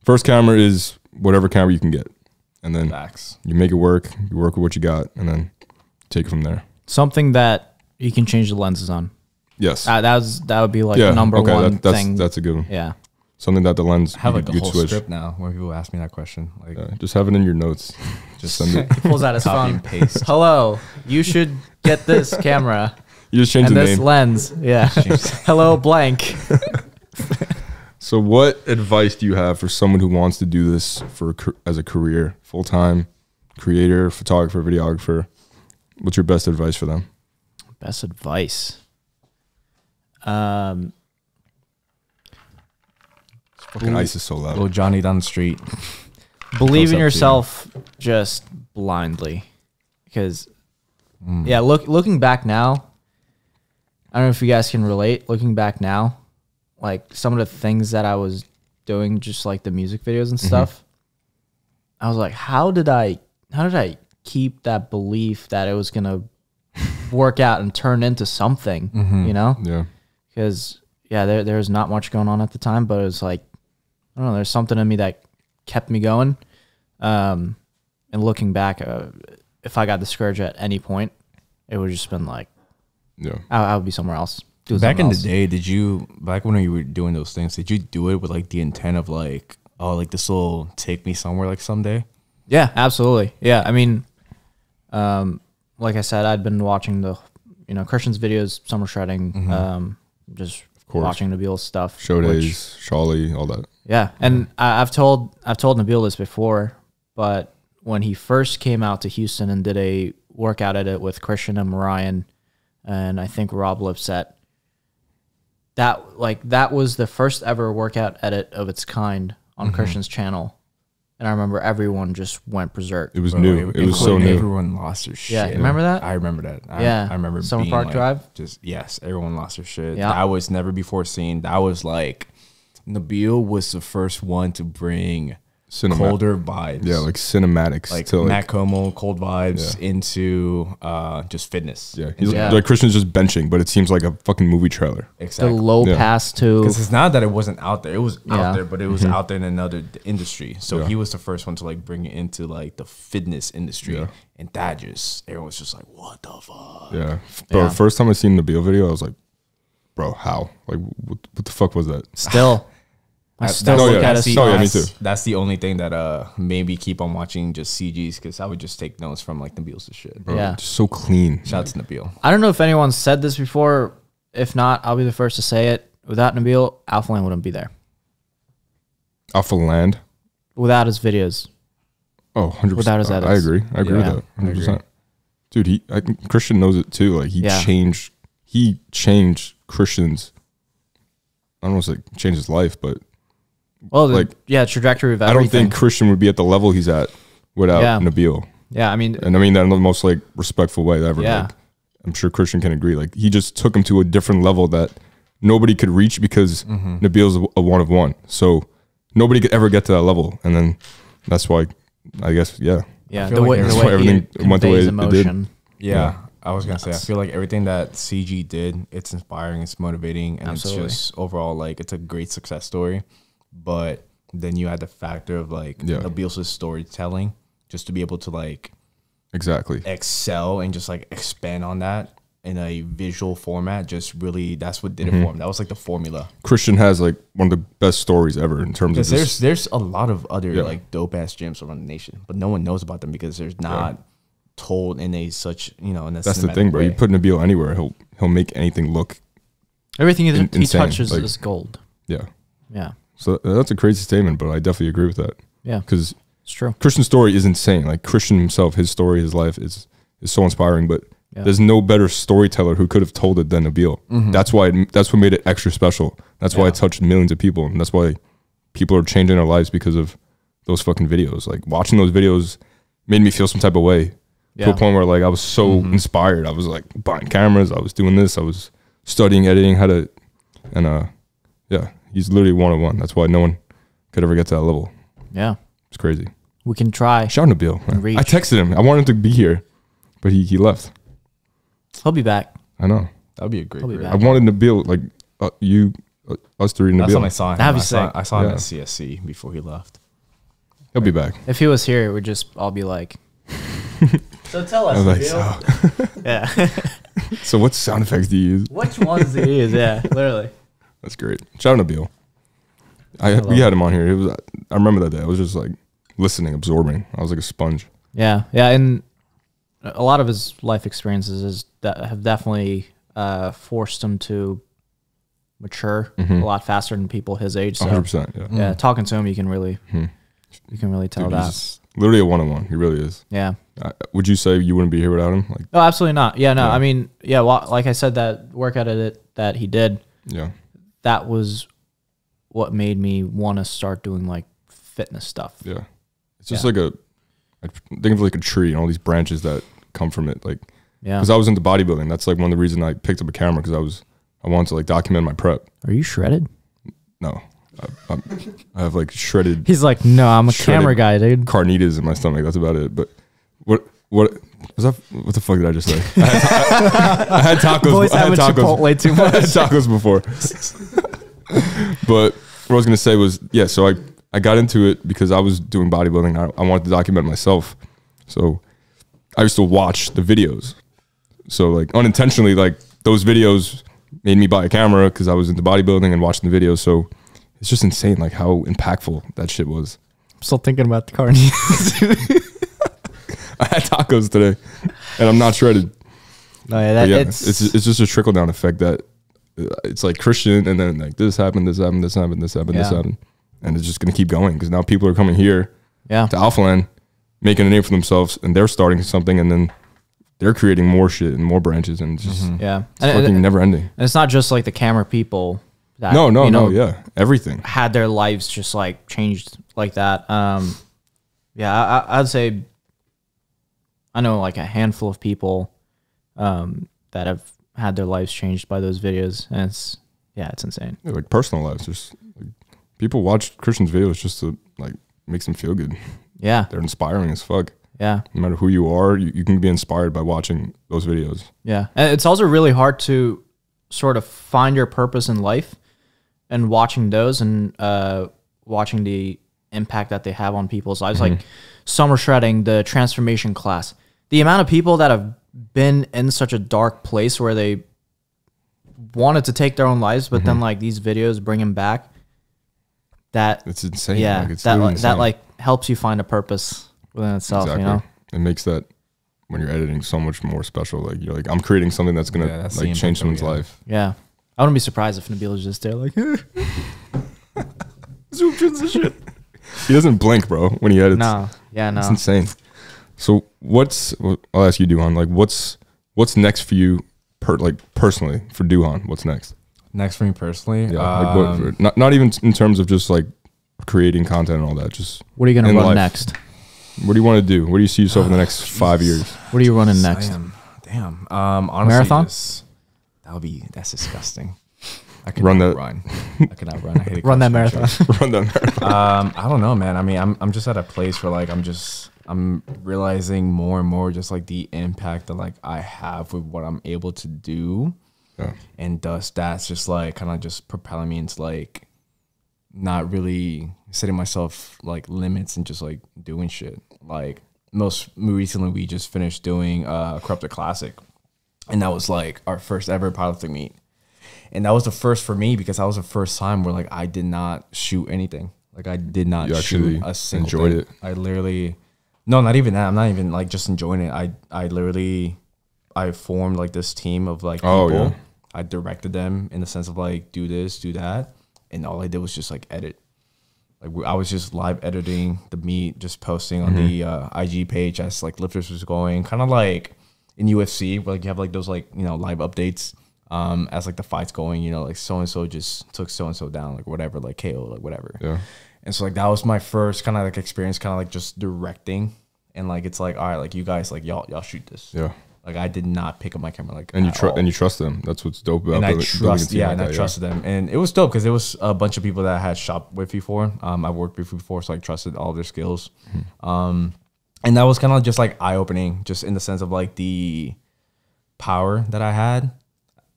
first camera is whatever camera you can get, and then you make it work. You work with what you got, and then take it from there. Something that you can change the lenses on. Yes, that would be like number one thing. That's a good one. Yeah, something that the lens I have like you a whole switch. script now when people ask me that question. Like, just have it in your notes. Just send it. he pulls out his phone. And paste. Hello, you should get this camera. You just change and the this name. lens. Yeah. Hello, blank. So, what advice do you have for someone who wants to do this as a career, full time creator, photographer, videographer? What's your best advice for them? Best advice. Fucking ice is so loud. little Johnny down the street. Believe in yourself just blindly, because looking back now, I don't know if you guys can relate. Looking back now, like some of the things that I was doing, just like the music videos and stuff, I was like, how did I keep that belief that it was gonna work out and turn into something? You know? Yeah. Because there's not much going on at the time, but it was like, I don't know, there's something in me that kept me going. And looking back, if I got discouraged at any point, it would just been like, I would be somewhere else. Back in the day, back when you were doing those things, did you do it with like the intent of like, oh, like this will take me somewhere like someday? Yeah, absolutely. Yeah, I mean, like I said, I'd been watching the, Christian's videos, summer shredding, just watching Nabil's stuff. Show days, Shawley, all that. Yeah, and I've told Nabil this before, but when he first came out to Houston and did a workout edit with Christian and Mariah, and I think Rob Lipset, that was the first ever workout edit of its kind on Christian's channel. And I remember everyone just went berserk. It was new. It was so new. Everyone lost their shit. Yeah, you remember that? I remember that. I remember Summer being Park like, Drive? Yes, everyone lost their shit. Yeah. That was never before seen. That was like, Nabil was the first one to bring colder vibes. Yeah, like cinematics. Like to Matt Como, cold vibes into just fitness. Yeah, he's like Christian's just benching, but it seems like a fucking movie trailer. Exactly. The low pass to... Because it's not that it wasn't out there. It was out there, but it was out there in another industry. So he was the first one to like bring it into like the fitness industry. Yeah. And that just, everyone was just like, what the fuck? Yeah. Bro, first time I seen the Nabil video, I was like, bro, how? Like, what the fuck was that? Still... me too. That's the only thing that made me keep on watching just CGs, because I would just take notes from like Nabil's shit. Bro, just so clean. Shout out to Nabil. I don't know if anyone said this before. If not, I'll be the first to say it. Without Nabil, Alpha Land wouldn't be there. Alpha Land? Without his videos. Oh, 100%. Without his edits. I agree with that. 100%. Dude, I think Christian knows it too. Like he changed Christian's. I don't want to say change his life, but trajectory of everything. I don't think Christian would be at the level he's at without Nabil. Yeah, I mean that in the most like respectful way ever. Yeah. Like, I'm sure Christian can agree. Like he just took him to a different level that nobody could reach because Nabil's a one of one. So nobody could ever get to that level, and then that's why I guess the way everything went the way it did. Yeah. I was gonna say, I feel like everything that CG did, it's inspiring, it's motivating, and Absolutely. it's just overall like it's a great success story. But then you add the factor of like Nabil's storytelling, just to be able to like exactly excel and just like expand on that in a visual format. Just really, that's what did it for him. That was like the formula. Christian has like one of the best stories ever in terms of this. There's a lot of other like dope ass gyms around the nation, but no one knows about them because there's not. Told in a such in a that's the thing, bro. You put Nabil anywhere, he'll make anything look everything he touches like, is gold. Yeah. So that's a crazy statement, but I definitely agree with that. Yeah, because it's true. Christian's story is insane. Like Christian himself, his story, his life is so inspiring. But there's no better storyteller who could have told it than Nabil. That's what made it extra special. That's why it touched millions of people, and that's why people are changing their lives because of those fucking videos. Like watching those videos made me feel some type of way. To a point where like I was so inspired. I was like buying cameras. I was doing this. I was studying editing how to, and he's literally one of one. That's why no one could ever get to that level. Yeah, it's crazy. We can try. Shout out Nabil. I texted him. I wanted him to be here, but he left. He'll be back. I know. That would be a great. I wanted Nabil like us three. That's Nabil. when I saw him. I saw him at CSC before he left. He'll be back. If he was here, it would just all be like. So tell us, yeah. So what sound effects do you use? Which ones do you use? Yeah, literally. That's great. Shout out Nabil. We had him on here. I remember that day. I was just like listening, absorbing. I was like a sponge. Yeah, and a lot of his life experiences have definitely forced him to mature a lot faster than people his age. So 100%. Yeah, talking to him, you can really tell that. He's literally a one-on-one. He really is. Yeah. Would you say you wouldn't be here without him? Like, oh, absolutely not. Yeah, no. I mean, like I said, that workout edit that he did. Yeah. That was what made me want to start doing like fitness stuff. Yeah. It's just like I think of like a tree and all these branches that come from it. Like, because I was into bodybuilding. That's like one of the reasons I picked up a camera, because I wanted to like document my prep. Are you shredded? No. I have like shredded. He's like, no, I'm a camera guy, dude. Carnitas in my stomach. That's about it. But what was that? What the fuck did I just say? I had tacos. Boys having Chipotle too much. I had tacos before. But what I was gonna say was, so I got into it because I was doing bodybuilding. I wanted to document myself. So I used to watch the videos. So like unintentionally, like those videos made me buy a camera because I was into bodybuilding and watching the videos. So it's just insane, like how impactful that shit was. I'm still thinking about the carnitas. I had tacos today, and I'm not shredded. No, yeah, it's just a trickle down effect that it's like Christian, and then like this happened, and it's just gonna keep going because now people are coming here, to Alphaland, making a name for themselves, and they're starting something, and then they're creating more shit and more branches, and it's just it's fucking never ending. And it's not just like the camera people. That, everything had their lives just like changed like that. I'd say I know like a handful of people that have had their lives changed by those videos, and it's insane. Yeah, like personal lives, just like, people watch Christian's videos just to like makes them feel good. Yeah, they're inspiring as fuck. Yeah, no matter who you are, you can be inspired by watching those videos. Yeah, and it's also really hard to sort of find your purpose in life. And watching those and watching the impact that they have on people's lives, like summer shredding, the transformation class, the amount of people that have been in such a dark place where they wanted to take their own lives, but then like these videos bring them back. That it's insane. Yeah, like, it's that like helps you find a purpose within itself. Exactly. You know, it makes that when you're editing so much more special. Like you're like, I'm creating something that's gonna like change someone's life. Yeah. I wouldn't be surprised if Nabil was just there like zoom transition. He doesn't blink, bro, when he edits. No. It's insane. So I'll ask you, Doohan, like what's next for you, personally for Doohan? What's next? Next for me personally, Yeah, like not even in terms of just like creating content and all that. Just What are you gonna run life. next? What do you want to do? Where do you see yourself in the next 5 years? What are you running next? Damn. Honestly, Marathon? That's disgusting. I Run cannot that- run. I cannot run. I hate it. Run that marathon. Run that marathon. I don't know, man. I mean, I'm just at a place where like I'm realizing more and more just like the impact that like I have with what I'm able to do. Yeah. And thus that's just like kind of just propelling me into like not really setting myself like limits and just like doing shit. Like most recently we just finished doing Corrupted Classic, and that was like our first ever powerlifting meet. And that was the first for me because that was the first time where like I did not shoot anything. Like I did not You shoot actually a single enjoyed thing. it? I literally, no, not even that. I'm not even like just enjoying it. I literally, I formed like this team of like people. Oh, yeah. I directed them in the sense of like do this, do that, and all I did was just like edit. Like I was just live editing the meet, just posting on the IG page as like lifters was going, kind of like in UFC where like you have like those like live updates as like the fight's going, like so and so just took so and so down, like whatever, like KO, like whatever. Yeah. And so like that was my first kind of like experience, kind of like just directing, and like it's like all right, like you guys like y'all shoot this. Yeah. Like I did not pick up my camera, like And you trust them. That's what's dope about and I building a team like and that, I trusted them, and it was dope because it was a bunch of people that I had shopped with before. I've worked with before, so I trusted all their skills. And that was kind of just like eye opening, just in the sense of like the power that I had,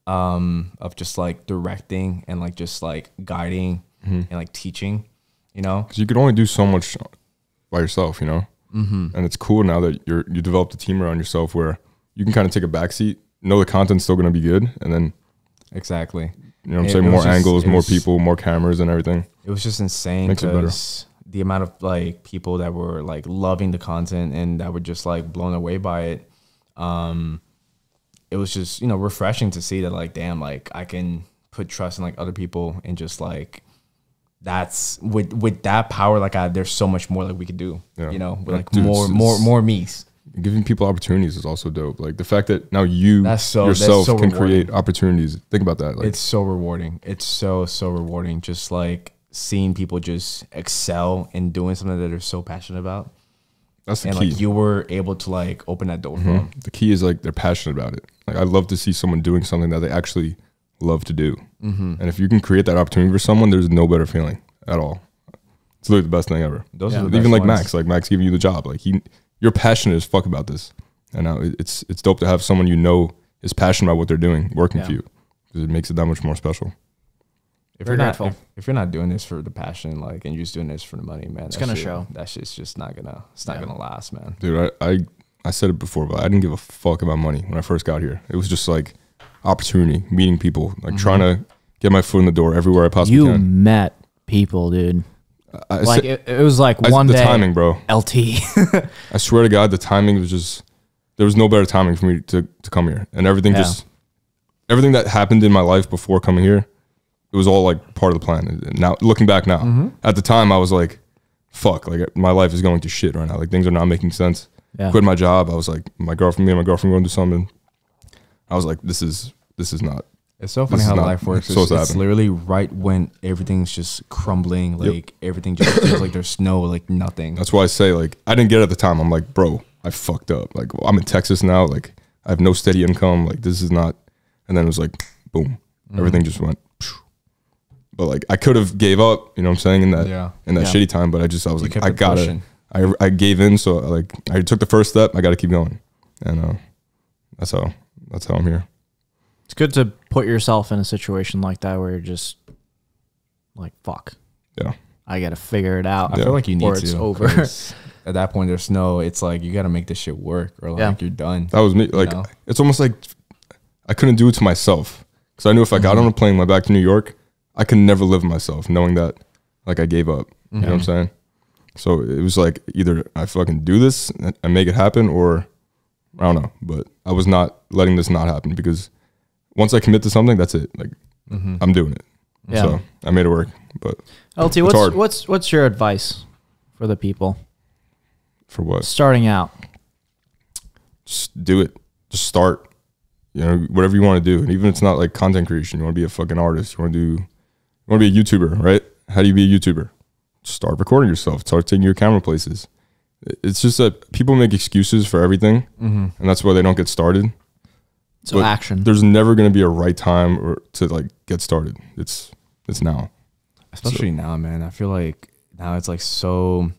of just like directing and like just like guiding and like teaching, Because you could only do so much by yourself, And it's cool now that you developed a team around yourself where you can kind of take a backseat, know the content's still going to be good, and then Exactly. you know what I'm saying, more angles, more people, more cameras, and everything. It was just insane Makes it better. because the amount of like people that were like loving the content and that were just like blown away by it. It was just refreshing to see that like damn, like I can put trust in like other people, and just like that's with that power, like there's so much more like we could do. Yeah. With like Dude, more me's. Giving people opportunities is also dope. Like the fact that now you yourself so can rewarding. create opportunities. Think about that. Like It's so rewarding. It's so rewarding. Just like seeing people just excel in doing something that they're so passionate about. that's the And key. like you were able to like open that door for them. The key is like they're passionate about it. Like I love to see someone doing something that they actually love to do. And if you can create that opportunity for someone, there's no better feeling at all. It's literally the best thing ever. Those Yeah. are the best Even like ones. Max giving you the job. Like you're passionate as fuck about this, and now it's dope to have someone is passionate about what they're doing working Yeah. for you, because it makes it that much more special. If Very you're not grateful. if you're not doing this for the passion, like, and you're just doing this for the money, man, It's that gonna shit- show. That shit's just not gonna last, man. Dude, I said it before, but I didn't give a fuck about money when I first got here. It was just like opportunity, meeting people, like trying to get my foot in the door everywhere I possibly You can. met people, dude. I Like said- it was like one the day. timing, bro. LT. I swear to God, the timing was just, there was no better timing for me to come here. And everything Yeah. everything that happened in my life before coming here, it was all like part of the plan. And now, looking back now, at the time I was like, fuck, like my life is going to shit right now. Like things are not making sense. Yeah. Quit my job. I was like, me and my girlfriend going to do something. I was like, this is not. It's so funny This is how not- life works. so It's sad. literally right when everything's just crumbling, like everything just feels like there's no like nothing. That's why I say, like, I didn't get it at the time. I'm like, bro, I fucked up. Like, I'm in Texas now. Like, I have no steady income. Like, this is not. And then it was like, boom, everything just went. Phew. But like, I could have gave up. You know what I'm saying, in that Yeah. shitty time. But I was You like, kept I it gotta. pushing. I gave in. So like, I took the first step. I got to keep going. And that's how I'm here. It's good to put yourself in a situation like that where you're just like, fuck, Yeah. I got to figure it out. I feel like you need or to. it's over. 'cause At that point, it's like you got to make this shit work, or like Yeah. you're done. That was me. Like, know? it's almost like I couldn't do it to myself, because I knew if I got on a plane, went back to New York, I could never live with myself knowing that, like, I gave up. You know what I'm saying? So it was like, either I fucking do this and make it happen, or I don't know. But I was not letting this not happen, because once I commit to something, that's it. Like, I'm doing it. Yeah. So I made it work. But LT, It's hard. what's your advice for the people for what? starting out? just do it. Just start. You know, whatever you want to do. And even if it's not like content creation, you want to be a fucking artist. You want to be a YouTuber, right? How do you be a YouTuber? Start recording yourself. Start taking your camera places. It's just that people make excuses for everything, and that's why they don't get started. So but action. There's never going to be a right time to like get started. It's now. Especially now, man. I feel like now it's like so.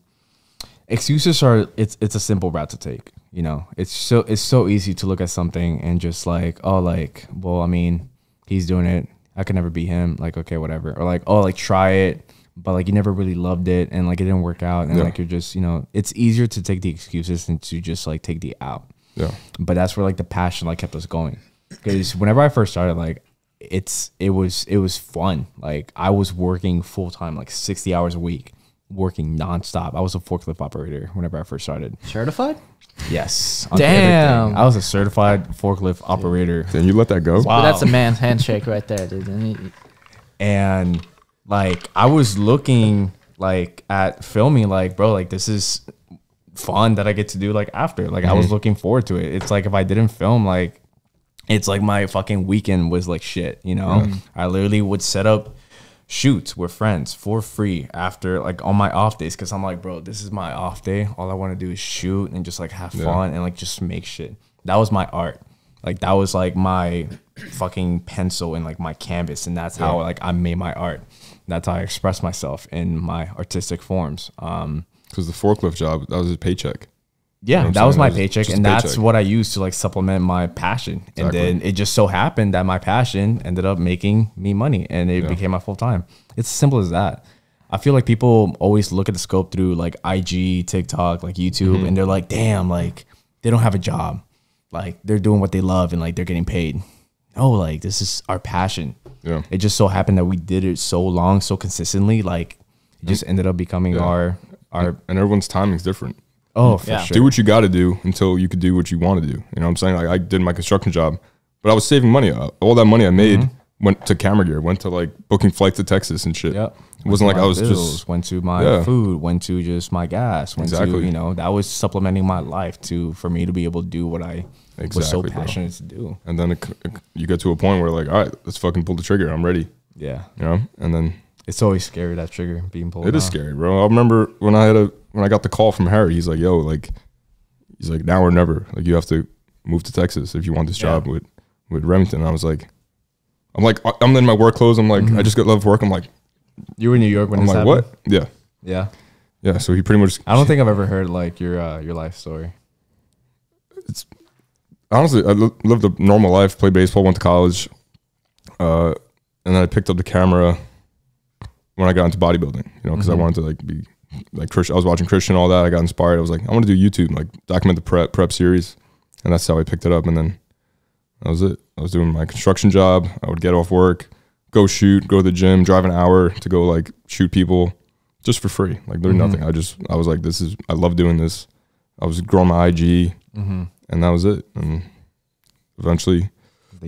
Excuses are it's a simple route to take. You know, it's so easy to look at something and just like, oh, like, well, I mean, he's doing it. I could never be him. Like, okay, whatever. Or like, oh, like try it, but like you never really loved it and like it didn't work out and like you're just, you know, it's easier to take the excuses than to just like take the out. Yeah. But that's where like the passion like kept us going. Because whenever I first started, like it was fun. Like I was working full time, like 60 hours a week, working nonstop. I was a forklift operator whenever I first started. Certified? Yes. On Damn. everything. I was a certified forklift operator. And you let that go? Wow. But that's a man's handshake right there, dude. And like I was looking like at filming, like, bro, like this is fun that I get to do like after. Like I was looking forward to it. It's like if I didn't film, like it's like my fucking weekend was like shit, you know? I literally would set up shoots with friends for free after like on my off days, because I'm like, bro, this is my off day. All I want to do is shoot and just like have fun and like just make shit. That was my art. Like that was like my fucking pencil and like my canvas, and that's how like I made my art. That's how I express myself in my artistic forms. Because the forklift job, that was his paycheck. Yeah, You know what that I'm was saying? my That was paycheck, just and a that's paycheck. what I used to like supplement my passion. And then it just so happened that my passion ended up making me money, and it became my full time. It's as simple as that. I feel like people always look at the scope through like IG, TikTok, like YouTube, and they're like, damn, like they don't have a job. Like they're doing what they love and like they're getting paid. No, like this is our passion. Yeah. It just so happened that we did it so long, so consistently, like it just ended up becoming our And everyone's timing's different. oh, for Yeah. sure. Do what you got to do until you could do what you want to do. You know what I'm saying? Like I did my construction job, but I was saving money. All that money I made went to camera gear, went to like booking flights to Texas and shit. Yep. It wasn't like My I was bills, just went to my food, went to just my gas, went to, Exactly. you know, that was supplementing my life for me to be able to do what I was so Exactly, bro. passionate to do. And then you get to a point where like, all right, let's fucking pull the trigger. I'm ready. Yeah. You know? And then It's always scary, that trigger being pulled. it is scary, bro. I remember when I got the call from Harry, he's like, yo, like, he's like, now or never. Like, you have to move to Texas if you want this job with Remington. And I was like, I'm in my work clothes. I'm like, I just got left work. I'm like, You were in New York when I'm this like, happened? what? Yeah. Yeah. Yeah. So he pretty much, I don't think I've ever heard like your life story. honestly, I lived a normal life, played baseball, went to college. And then I picked up the camera when I got into bodybuilding, you know, because I wanted to like be like Christian. I was watching Christian, all that. I got inspired. I was like, I want to do YouTube, like document the prep series. And that's how I picked it up. And then that was it. I was doing my construction job. I would get off work, go shoot, go to the gym, drive an hour to go like shoot people just for free. Like there's nothing. I was like, I love doing this. I was growing my IG and that was it. And eventually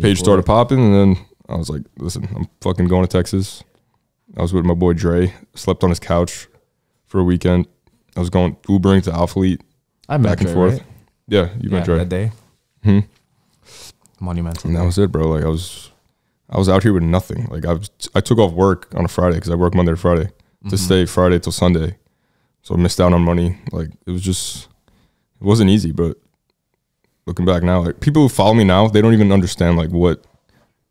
page started popping, and then I was like, listen, I'm fucking going to Texas. I was with my boy Dre, slept on his couch for a weekend. I was going Ubering to Alphalete, I met back and Dre, forth. right? Yeah, you met Dre. that day. Monumental. And that was it, bro. Like I was out here with nothing. Like I took off work on a Friday because I work Monday to Friday to stay Friday till Sunday. So I missed out on money. Like it wasn't easy, but looking back now, like people who follow me now, they don't even understand like what.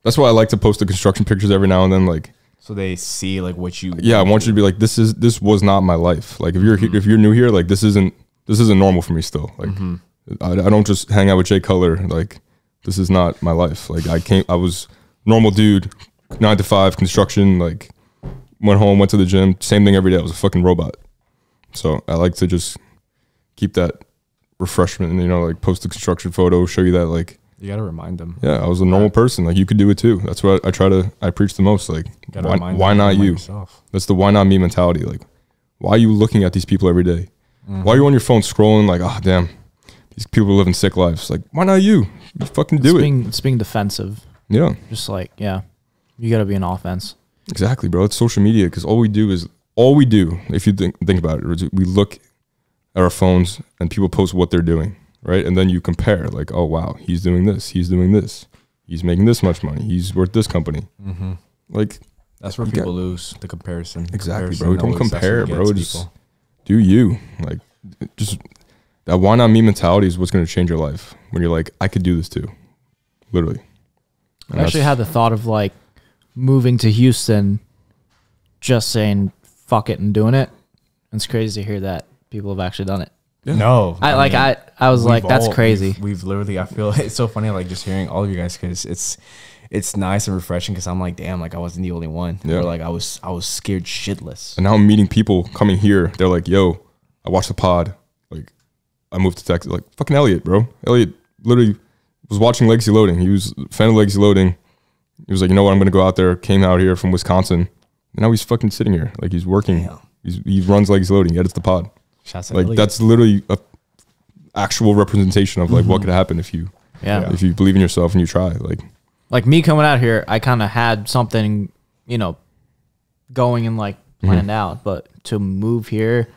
That's why I like to post the construction pictures every now and then. Like, So they see like what you. yeah, I want you to be like, this was not my life. Like if you're new here, like this isn't normal for me still. Like I don't just hang out with Jay Cutler. Like this is not my life. Like I was normal dude, 9 to 5 construction. Like went home, went to the gym, same thing every day. I was a fucking robot. So I like to just keep that refreshment and, you know, like post the construction photo, show you that like, You gotta remind them. yeah, I was a normal person. Like you could do it too. That's what I preach the most. Like why not you? Yourself. That's the why not me mentality. Like why are you looking at these people every day? Why are you on your phone scrolling like, oh damn, these people are living sick lives. Like why not you? You fucking do it. It's being defensive. Yeah, Just like, yeah, you got to be an offense. exactly, bro. It's social media because all we do, if you think about it, is we look at our phones and people post what they're doing. right? And then you compare, like, oh wow, he's doing this, he's making this much money, he's worth this company. Like, that's where people lose the comparison. Exactly, bro. Don't compare, bro. Just do you. Like, just that why not me mentality is what's going to change your life. When you're like, I could do this too, literally. I actually had the thought of like moving to Houston, just saying fuck it and doing it. It's crazy to hear that people have actually done it. Yeah. No, I was like, that's crazy. We've literally, I feel it's so funny, like just hearing all of you guys, because it's nice and refreshing, because I'm like, damn, like I wasn't the only one. Yeah. Or like I was scared shitless. And now I'm meeting people coming here. They're like, yo, I watched the pod. Like, I moved to Texas. Like, fucking Elliot, bro. Elliot literally was watching Legacy Loading. He was a fan of Legacy Loading. He was like, you know what, I'm going to go out there. Came out here from Wisconsin. And now he's fucking sitting here. Like, he's working. Damn. He runs Legacy Loading. He edits the pod. Shots like, that's literally a actual representation of like what could happen if you believe in yourself and you try. Like me coming out here, I kind of had something, you know, going and like planned out, but to move here,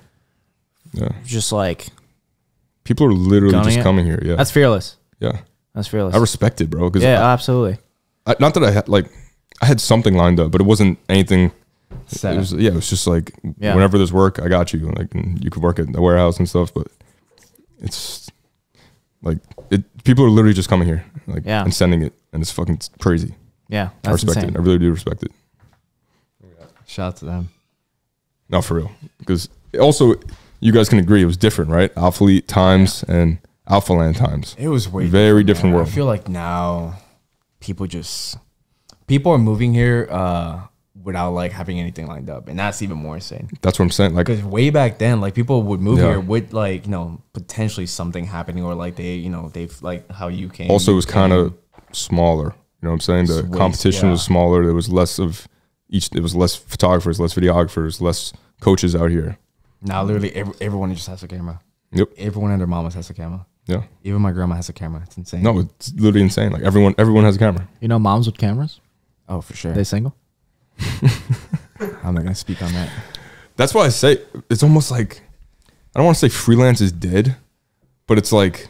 just like people are literally just coming here. Yeah, that's fearless. Yeah, that's fearless. I respect it, bro. Absolutely. Not that I had something lined up, but it wasn't anything. It was just like whenever there's work, I got you. Like, and you could work at the warehouse and stuff, but it's like people are literally just coming here, like, and sending it, and it's fucking crazy. Yeah, I respect it. I really do respect it. Shout out to them. No, for real, because also you guys can agree it was different, right? Alpha Elite times and Alpha Land times. It was very different world. I feel like now people are moving here without like having anything lined up, and that's even more insane. That's what I'm saying. Like, because way back then, like people would move here with like, you know, potentially something happening, or like they've like how you came. Also, it was kind of smaller. You know what I'm saying? The competition was smaller. There was less of each. It was less photographers, less videographers, less coaches out here. Now, literally, everyone just has a camera. Yep. Everyone and their mamas has a camera. Yeah. Even my grandma has a camera. It's insane. No, it's literally insane. Like everyone has a camera. You know, moms with cameras. Oh, for sure. They single. I'm not gonna speak on that. That's why I say it's almost like, I don't want to say freelance is dead, but it's like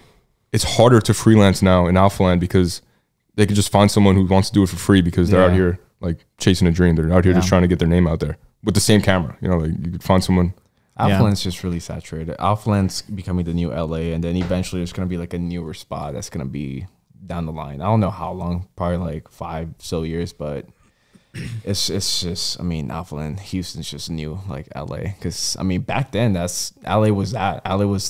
it's harder to freelance now in Alpha Land because they can just find someone who wants to do it for free because they're out here like chasing a dream. They're out here just trying to get their name out there with the same camera. You know, like you could find someone. Alpha Land's just really saturated. Alpha Land's becoming the new LA, and then eventually there's gonna be like a newer spot that's gonna be down the line. I don't know how long, probably like 5 years, but it's just, I mean, Alpha Land, Houston's just new like LA, because I mean back then LA was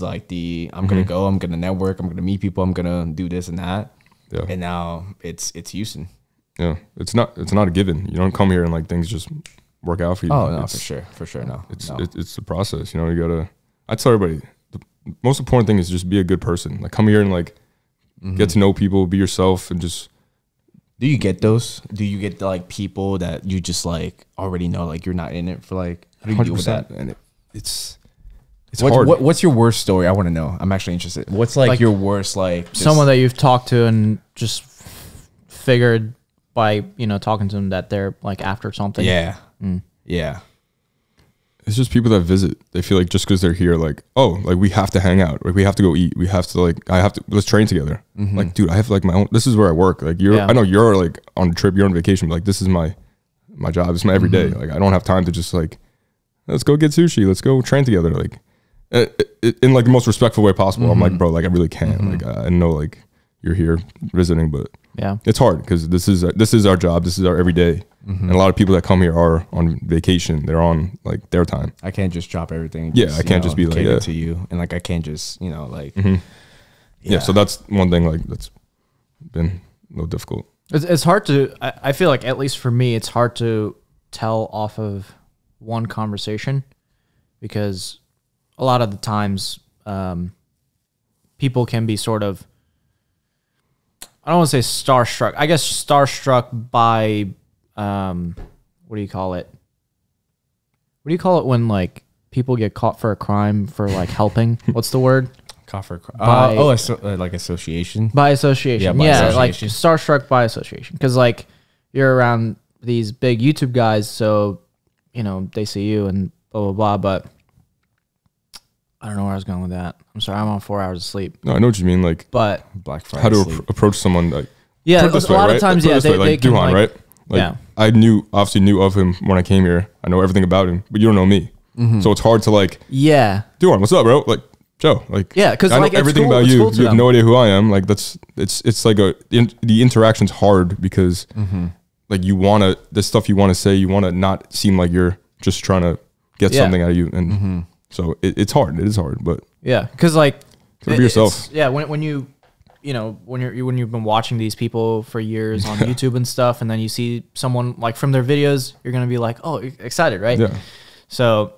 like the I'm gonna go, I'm gonna network, I'm gonna meet people, I'm gonna do this and that. Yeah. And now it's Houston. Yeah, it's not a given. You don't come here and like things just work out for you. Oh no, for sure, no. It's the process. You know, you gotta. I tell everybody the most important thing is just be a good person. Like come here and like get to know people, be yourself, and just. Do you get those? Do you get like people that you just like already know, like you're not in it for like? How do you deal with that? And it's hard. What's your worst story? I want to know. I'm actually interested. What's like your worst, like someone that you've talked to and just figured by talking to them that they're like after something? Yeah, yeah. It's just people that visit. They feel like just because they're here, like, oh, like we have to hang out, like we have to go eat, we have to let's train together. Like, dude, I have like my own. This is where I work. Like I know you're like on a trip, you're on vacation, but like this is my job. This is my everyday. Like I don't have time to just like, let's go get sushi, let's go train together. Like in like the most respectful way possible. I'm like, bro, like I really can't. Like I know like you're here visiting, but it's hard because this is our job. This is our everyday. And a lot of people that come here are on vacation. They're on like their time. I can't just drop everything. I can't just be like to you, and like I can't just like. So that's one thing like that's been a little difficult. It's hard to. I feel like at least for me, it's hard to tell off of one conversation because a lot of the times people can be sort of. I don't want to say starstruck. I guess starstruck by. What do you call it? What do you call it when like people get caught for a crime for like helping? What's the word? Caught for a crime. Like association. By association. Like starstruck by association. Because like you're around these big YouTube guys, so they see you and blah blah blah. But I don't know where I was going with that. I'm sorry. I'm on 4 hours of sleep. No, I know what you mean. Like, But Black Friday. how to sleep. approach someone. Like, yeah, put it this a way, lot right? of times, Put it yeah, this way, they like can Doohan, like, right? Like, yeah. I obviously knew of him when I came here. I know everything about him, but you don't know me. So it's hard to like, Yeah. Doohan, what's up, bro? Like, Joe, like, Yeah, 'cause, I know like, it's everything cool- about it's you. cool to You have them. no idea who I am. Like, it's like the interaction's hard because like you want to, the stuff you want to say, you want to not seem like you're just trying to get Yeah. something out of you. And so it's hard. It is hard, but Yeah, because like Gotta be yourself. Yeah, when you know when you've been watching these people for years on YouTube and stuff, and then you see someone like from their videos, you're gonna be like, oh, excited, right? yeah. So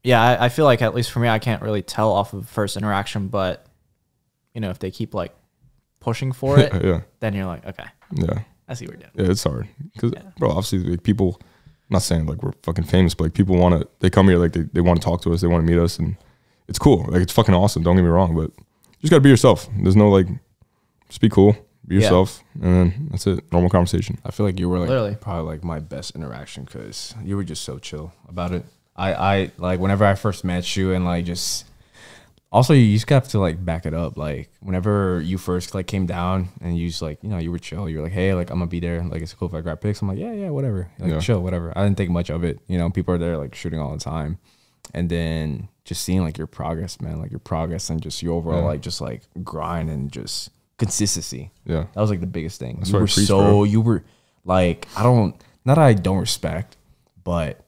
yeah, I feel like at least for me, I can't really tell off of first interaction, but you know, if they keep like pushing for it, Yeah. then you're like, okay, Yeah. I see what you're doing. Yeah, it's hard because, bro, obviously, like, people. I'm not saying like we're fucking famous, but like people want to. They come here like they want to talk to us. They want to meet us, and it's cool. Like it's fucking awesome. Don't get me wrong, but you just gotta be yourself. There's no like, just be cool, be yourself, and then that's it. Normal conversation. I feel like you were like Literally. probably like my best interaction because you were just so chill about it. I like whenever I first met you and like just also you just have to like back it up. Like whenever you first like came down and you just like, you know, you were chill. You were like, hey, like I'm gonna be there. Like it's cool if I grab pics. I'm like, yeah, whatever. Like Yeah. chill, whatever. I didn't think much of it. You know, people are there like shooting all the time. And then just seeing like your progress, man, like your progress and just your overall like just like grind and just consistency. Yeah, That was like the biggest thing. That's You what I were preach, so bro. you were like not that I don't respect, but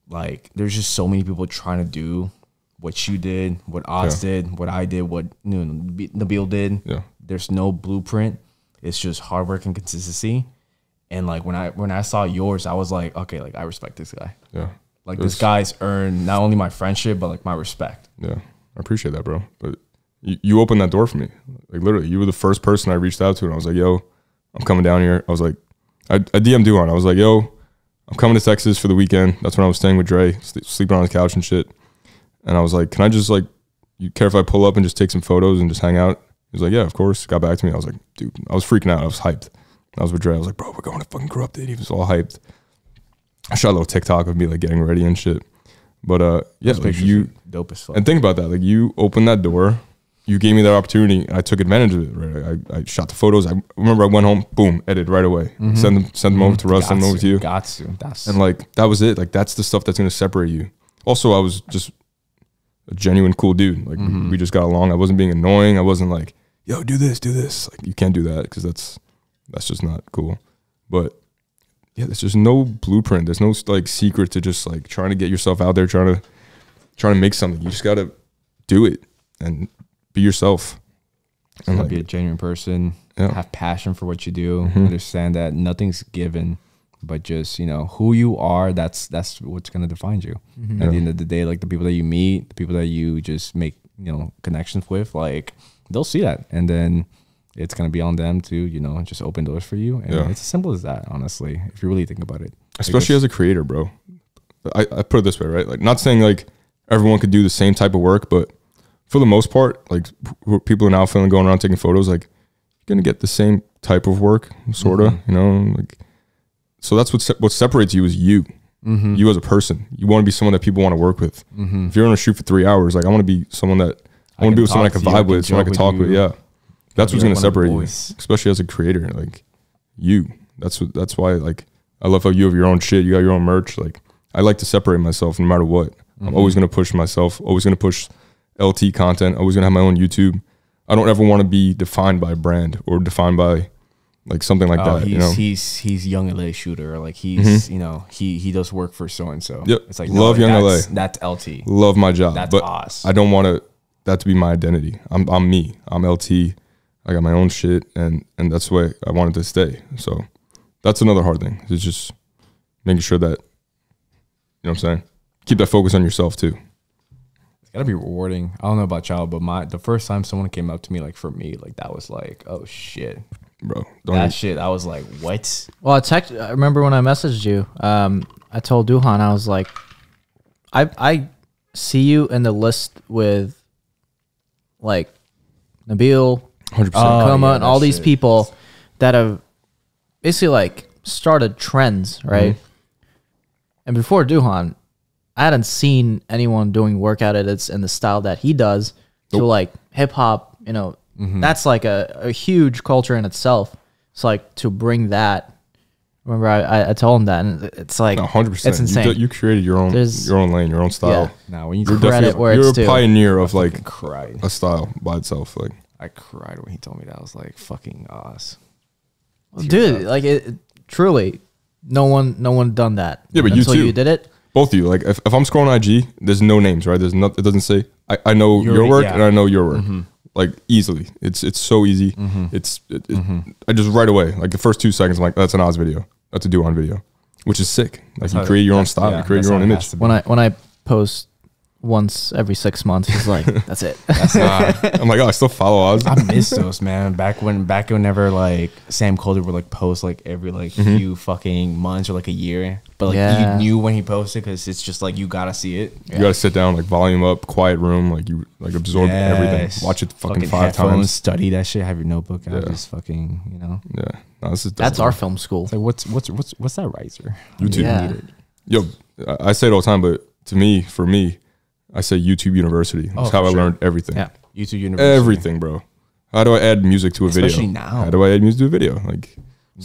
like there's just so many people trying to do what you did, what Oz did, what I did, what Nabil did. yeah, There's no blueprint. It's just hard work and consistency. And like when I saw yours, I was like, okay, like I respect this guy. yeah. Like It this was- guy's earned not only my friendship, but like my respect. Yeah, I appreciate that, bro. But you opened that door for me. Like literally, you were the first person I reached out to, and I was like, "Yo, I'm coming down here." I was like, I DM'd Doohan. I was like, "Yo, I'm coming to Texas for the weekend." That's when I was staying with Dre, sleeping on his couch and shit. And I was like, "Can I just like, you care if I pull up and just take some photos and just hang out?" He was like, "Yeah, of course." Got back to me. I was like, "Dude," I was freaking out. I was hyped. I was with Dre. I was like, "Bro, we're going to fucking Corrupted." He was all hyped. I shot a little TikTok of me like getting ready and shit. But yeah, Those like pictures you. are dope as fuck. And think about that. Like you opened that door, you gave me that opportunity, and I took advantage of it. Right, I shot the photos. I remember I went home, boom, edited right away. Send them over to Russ, send them over to you, Got to. That's and like that was it. Like that's the stuff that's gonna separate you. Also, I was just a genuine cool dude. Like we just got along. I wasn't being annoying. I wasn't like, yo, do this, do this. Like you can't do that because that's just not cool. But yeah, there's just no blueprint. There's no like secret to just like trying to get yourself out there, trying to make something. You just gotta do it and be yourself. And like, be a genuine person, Yeah. have passion for what you do, understand that nothing's given, but just, you know, who you are, that's what's going to define you. At the end of the day, like the people that you meet, the people that you just make, you know, connections with, like they'll see that. And then it's going to be on them to, you know, just open doors for you. And it's as simple as that, honestly, if you really think about it. especially as a creator, bro. I put it this way, right? Like not saying like everyone could do the same type of work, but for the most part, like people are now feeling going around taking photos, like you're gonna get the same type of work, sorta, you know, like. So that's what separates you is you, you as a person. You want to be someone that people want to work with. If you're on a shoot for 3 hours, like I want to be someone that I want to be with someone I can vibe with, someone I can talk with. Yeah, that's what's gonna separate you, especially as a creator. Like you, that's why like I love how you have your own shit. You got your own merch. Like I like to separate myself no matter what. I'm always gonna push myself. Always gonna push LT content. Always gonna have my own YouTube. I don't ever want to be defined by a brand or defined by like something like that. You know, he's young LA shooter. Like he's you know he does work for so and so. Yep. It's like Love Young LA. That's LT. love my job, That's but us. I don't want that to be my identity. I'm me. I'm LT. I got my own shit, and that's the way I wanted to stay. So that's another hard thing. It's just making sure that, you know what I'm saying, keep that focus on yourself too. It's gotta be rewarding. I don't know about y'all, but the first time someone came up to me, like for me, like that was like, oh shit, Bro, that shit. I was like, what? Well, I remember when I messaged you. I told Doohan, I was like, I see you in the list with like Nabil, 100%. Coma, yeah, and all that these shit. people that have basically like started trends, right? And before Doohan, I hadn't seen anyone doing workout edits in the style that he does. To like hip hop, you know, that's like a huge culture in itself. It's like to bring that. Remember, I told him that, and it's like 100%. It's insane. You created your own lane, your own style. Yeah. Now when you You're credit where you're it's a due. pioneer of like cried. a style by itself. Like I cried when he told me that. I was like, fucking ass. dude, like it truly, no one done that. Yeah, but you until too. you did it. both of you. Like if I'm scrolling IG, there's no names, right? There's not. It doesn't say. I know your work and I know your work. Like easily. It's so easy. I just right away, like the first 2 seconds, I'm like, that's an Oz video. That's a Doohan video, which is sick. Like you create your own style, you create your own image. When I post once every 6 months, it's like that's it. I'm like, oh, I still follow Oz. I miss those, man. Back whenever like Sam Calder would like post like every like few fucking months or like a year, but like you knew when he posted because it's just like you gotta see it. You gotta sit down, like volume up, quiet room, like you like absorb everything. Watch it fucking 5 times. Study that shit. Have your notebook out. Just fucking, you know. Yeah, no, this is That's our film school. It's like what's that riser? YouTube. Yeah. Yo, I say it all the time, but to me, for me, I say YouTube University. That's how I learned everything. Yeah. YouTube University. Everything, bro. How do I add music to a video? Especially now. How do I add music to a video? Like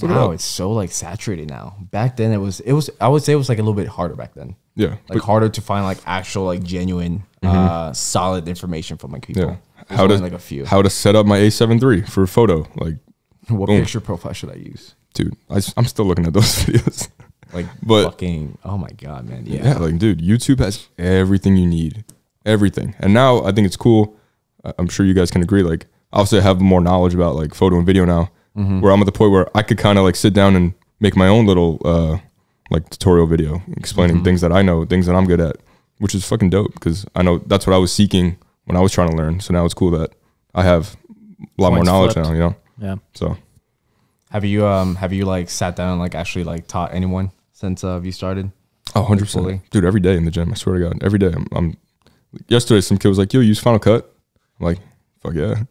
now it's so like saturated now. Back then it was I would say it was like a little bit harder back then. Yeah. Like harder to find like actual like genuine solid information from like people. Yeah. How to like a few. How to set up my A7 III for a photo. Like what boom. picture profile should I use? Dude, I'm still looking at those videos. Like but fucking oh my god, man. Yeah, like dude, YouTube has everything you need. Everything. And now I think it's cool. I'm sure you guys can agree. Like obviously I have more knowledge about like photo and video now, where I'm at the point where I could kind of like sit down and make my own little like tutorial video explaining things that I know, things that I'm good at, which is fucking dope because I know that's what I was seeking when I was trying to learn. So now it's cool that I have a lot more knowledge now, you know? Yeah. So have you like sat down and like actually like taught anyone since you started? Oh, 100%. Dude, every day in the gym, I swear to God. Every day. I'm yesterday some kid was like, yo, use Final Cut. I'm like, fuck yeah.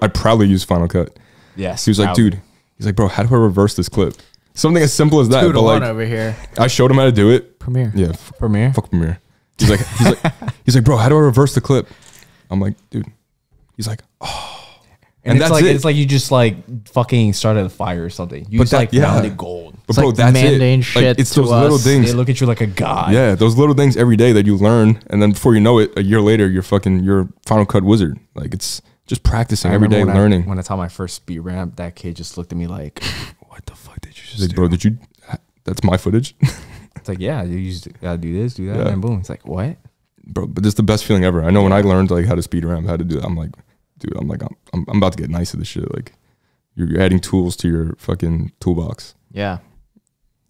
I proudly use Final Cut. Yes. He was like, dude, he's like, bro, how do I reverse this clip? Something as simple as that. 2 to but 1 like, over here. I showed him how to do it. Premiere. Yeah. Premiere. Fuck Premiere. He's like, he's like, bro, how do I reverse the clip? I'm like, dude. He's like, oh. And that's like it. it's like you just like fucking started a fire or something. You But just that- like found it gold. But It's bro, like that's it. mandating Like, shit it's to those little us. things. They look at you like a god. Yeah, those little things every day that you learn, and then before you know it, a year later, you're Final Cut wizard. Like it's just practicing every day, learning. When I taught my first speed ramp, that kid just looked at me like, "What the fuck did you just He's like, do?" bro, did you? That's my footage, It's like, yeah, you just gotta do this, do that, Yeah. and boom. It's like, what? bro. But it's the best feeling ever. I know when I learned like how to speed ramp, how to do it. I'm like, dude, I'm about to get nice at this shit. Like you're adding tools to your fucking toolbox. Yeah.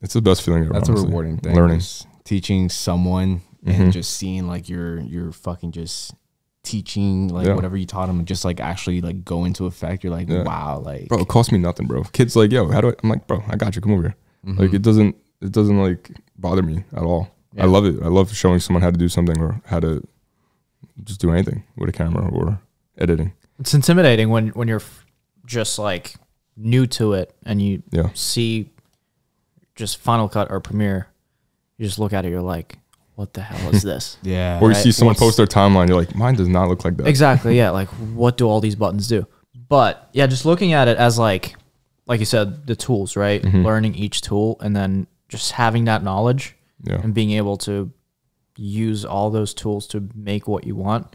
It's the best feeling ever. That's honestly. a rewarding thing. Learning. Just teaching someone and just seeing like you're fucking just teaching like whatever you taught them, and just like actually like go into effect. You're like, wow, like Bro, it cost me nothing, bro. Kids like, yo, how do I? I'm like, bro, I got you. Come over here. Like it doesn't like bother me at all. Yeah. I love it. I love showing someone how to do something or how to just do anything with a camera or editing. It's intimidating when you're just like new to it and you Yeah. see just Final Cut or Premiere. You just look at it, you're like, what the hell is this? yeah. Or you Right. see someone What's- post their timeline, you're like, mine does not look like that. Exactly, yeah. Like, what do all these buttons do? But yeah, just looking at it as like you said, the tools, right? Learning each tool and then just having that knowledge Yeah. and being able to use all those tools to make what you want.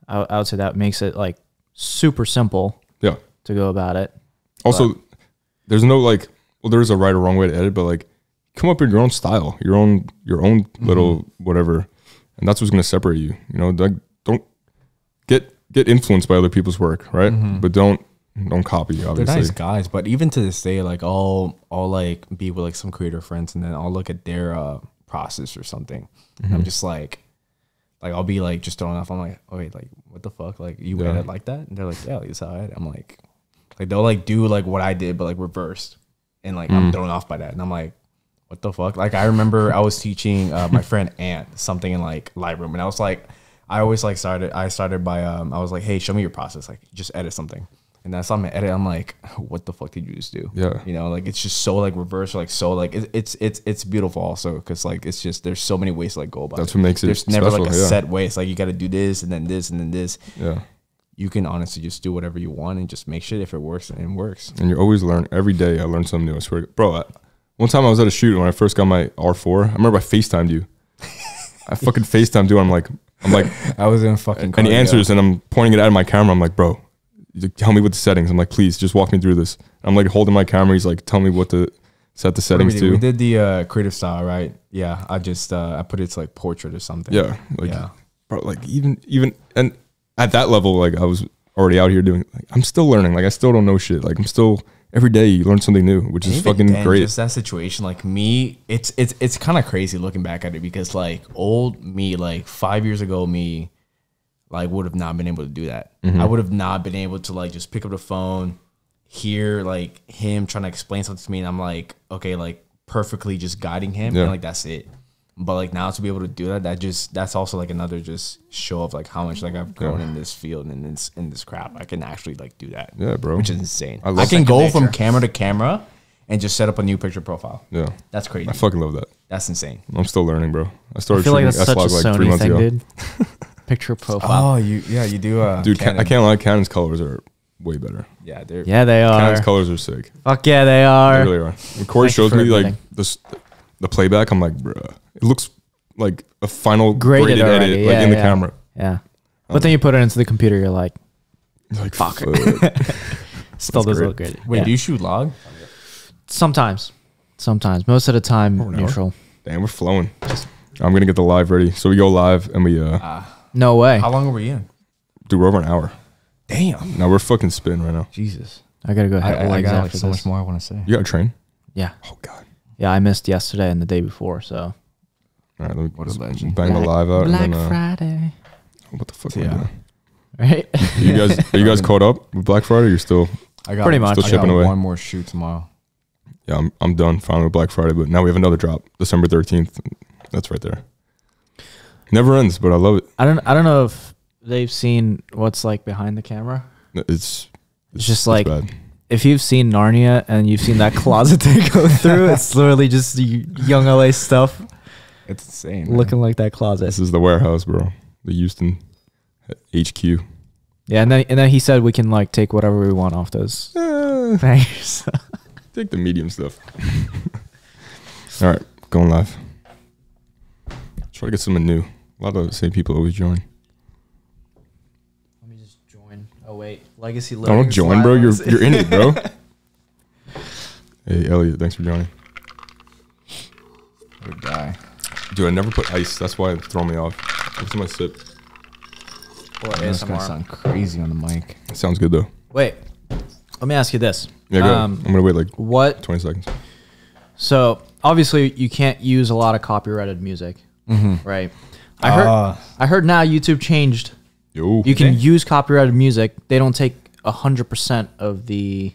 I would say that makes it like super simple Yeah. to go about it. Also, there's no like, well, there is a right or wrong way to edit, but like, come up with your own style, your own little whatever, and that's what's gonna separate you. You know, like, don't get influenced by other people's work, right? But don't copy. Obviously, They're nice guys, but even to this day, like I'll like be with like some creator friends, and then I'll look at their process or something. And I'm just like I'll be like just thrown off. I'm like, oh wait, like what the fuck? Like you edit like that? And they're like, yeah, like, this is how I edit. I'm like they'll like do like what I did, but like reversed, and like I'm thrown off by that, and I'm like, what the fuck? Like I remember I was teaching my friend Ant something in like Lightroom, and I was like, I always like started by I was like, hey, show me your process, like just edit something. And then I saw my edit. I'm like, what the fuck did you just do? Yeah. You know, like it's just so like reverse, like so like it's beautiful also because like it's just there's so many ways to like go about That's it. what makes it There's never special, like a yeah. set way. It's like you got to do this and then this and then this. Yeah. You can honestly just do whatever you want and just make shit if it works and it works. And you're always learning. Every day I learn something new. I swear. Bro, one time I was at a shoot when I first got my R4. I remember I FaceTimed you. I fucking FaceTimed you. I'm like, I was in fucking and he cardio. answers and I'm pointing it at my camera. I'm like, bro, tell me what the settings. I'm like, please just walk me through this. I'm like holding my camera. He's like, tell me what to set the settings to. We did the creative style, right? Yeah. I just, I put it to like portrait or something. Yeah. Like, yeah. bro, like even, and at that level, like I was already out here doing, like, I'm still learning. Like I still don't know shit. Like I'm still, every day you learn something new, which is fucking great. Just that situation, like me, it's kind of crazy looking back at it because like old me, like 5 years ago me, like would have not been able to do that. Mm-hmm. I would have not been able to like just pick up the phone, hear like him trying to explain something to me, and I'm like, okay, like perfectly just guiding him, Yeah. and like that's it. But like now to be able to do that, that's also like another just show of like how much like I've grown in this field and in this craft. I can actually like do that. Yeah, bro. Which is insane. I love I can second go from nature. camera to camera and just set up a new picture profile. Yeah. That's crazy. I fucking love that. That's insane. I'm still learning, bro. I I started feel like shooting that's such a S-Log like 3 Sony months thing, ago. dude. Picture profile. Oh, you do. Dude, Canon. I can't lie. Canon's colors are way better. Yeah, they're Yeah, they Canon's are. colors are sick. Fuck yeah, they They are. really are. When Corey Thank you shows for me like admitting. this, the playback, I'm like, bruh, it looks like a final Graded graded already. edit, like Yeah, in the yeah. camera. Yeah. But then you put it into the computer, you're like, Like, Fuck. fuck. still That's does great. look good. Wait, Yeah. do you shoot log? Sometimes. Most of the time, Over an hour? neutral. Damn, we're flowing. I'm gonna get the live ready. So we go live and we No way. How long were we in? do we're over an hour. Damn. Now we're fucking spin right now. Jesus. I gotta go hit I legs got like after so this. much more I want to say. You got to train? Yeah. Oh god. Yeah, I missed yesterday and the day before, so. All right, let me What a just legend. bang the live out. Black and then, Friday. what the fuck? Yeah. Am I doing? Right? Are you guys caught up with Black Friday? Or you're still? I got Pretty much. Still I chipping got away. one more shoot tomorrow. Yeah, I'm done finally with Black Friday, but now we have another drop, December 13th. That's right there. Never ends, but I love it. I don't know if they've seen what's like behind the camera. It's just like- bad. If you've seen Narnia and you've seen that closet they go through, it's literally just young LA stuff It's insane. man. looking like that closet. This is the warehouse, bro. The Houston HQ. Yeah, and then he said we can like take whatever we want off those things. Take the medium stuff. All right, going live. Try to get something new. A lot of the same people always join. Let me just join. Oh wait, Legacy. Don't join, bro. You're in it, bro. Hey, Elliot, thanks for joining. Good guy. Dude, I never put ice. That's why it's throwing me off. What's my sip? or It's gonna ASMR. sound crazy on the mic. Sounds good though. Wait, let me ask you this. Yeah, go ahead. I'm gonna wait like What? 20 seconds. So obviously you can't use a lot of copyrighted music, right? I heard now YouTube changed. Yo, You can use copyrighted music. They don't take 100% of the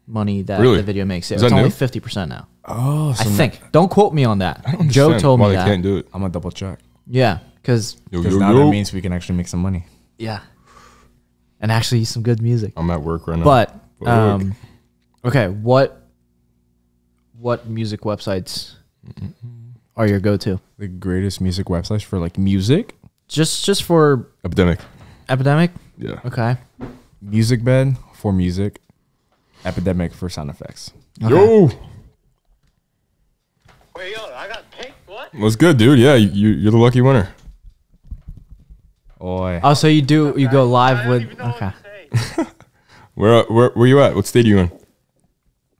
money that Really? the video makes. Is It's that only new? 50% now. Oh, I think. Don't quote me on that. Joe Understand told why me they that. can't do it. I'm gonna double check Yeah, because Yo, because yo, now yo. that means we can actually make some money. yeah, and actually use some good music. I'm at work right now. But Look. okay, what music websites are your go-to? The greatest music websites for like music, Just for Epidemic. Epidemic? Yeah. Okay. Music Bed for music, Epidemic for sound effects. Yo, Wait, yo, I got picked? What? what's good, dude? Yeah, you're the lucky winner. Oi. Oh, so you go I live don't with even know okay. what to say. Where you at? What state are you in?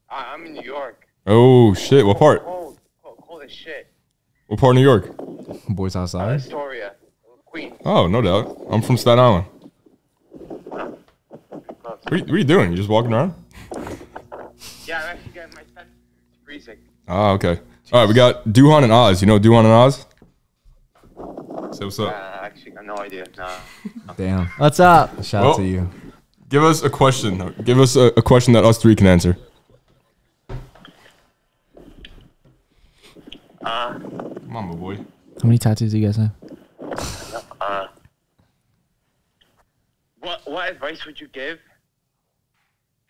I'm in New York. Oh shit! What part? Cold as shit. What part of New York? Boys outside. Astoria, Queens. Oh, no doubt. I'm from Staten Island. What are you doing? You just walking around? Yeah, I'm actually getting my son. It's freezing. Ah, okay. All right, we got Doohan and Oz. You know Doohan and Oz? Say what's up. Actually, I have no idea. Nah. Damn. What's up? Shout Well- out to you. Give us a question. Give us a question that us three can answer. Come on, my boy. How many tattoos do you guys have? What advice would you give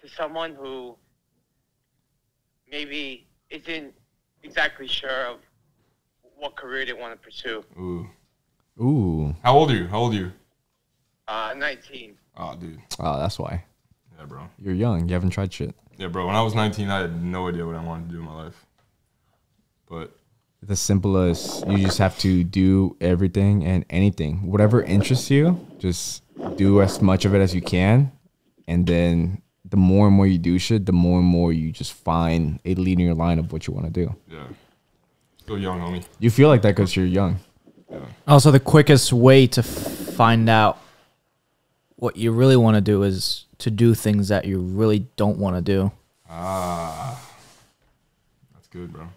to someone who maybe isn't exactly sure of what career they want to pursue? Ooh. How old are you? 19. Oh, dude. Oh, that's why. Yeah, bro. You're young. You haven't tried shit. Yeah, bro. When I was 19, I had no idea what I wanted to do in my life. But It's as simple as you just have to do everything and anything. Whatever interests you, just do as much of it as you can. And then the more and more you do shit, the more and more you just find a linear line of what you want to do. yeah, still young, homie. You feel like that because you're young. Also, the quickest way to find out what you really want to do is to do things that you really don't want to do. Ah, that's good, bro.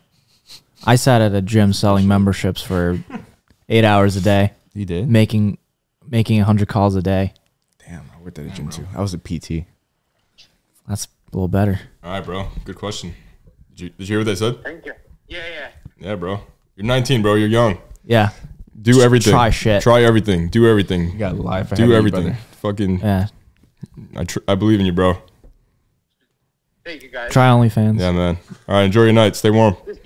I sat at a gym selling memberships for 8 hours a day, You did? making 100 calls a day. Damn, I worked at a gym too. I was a PT. That's a little better. All right, bro. Good question. Did you hear what they said? Thank you. Yeah. Yeah, bro. You're 19, bro. You're young. Yeah. Do everything. Try shit. Try everything. Do everything. You got life ahead Do of you, everything. brother. Fucking. Yeah. I believe in you, bro. Thank you, guys. Try OnlyFans. Yeah, man. All right. Enjoy your night. Stay warm. This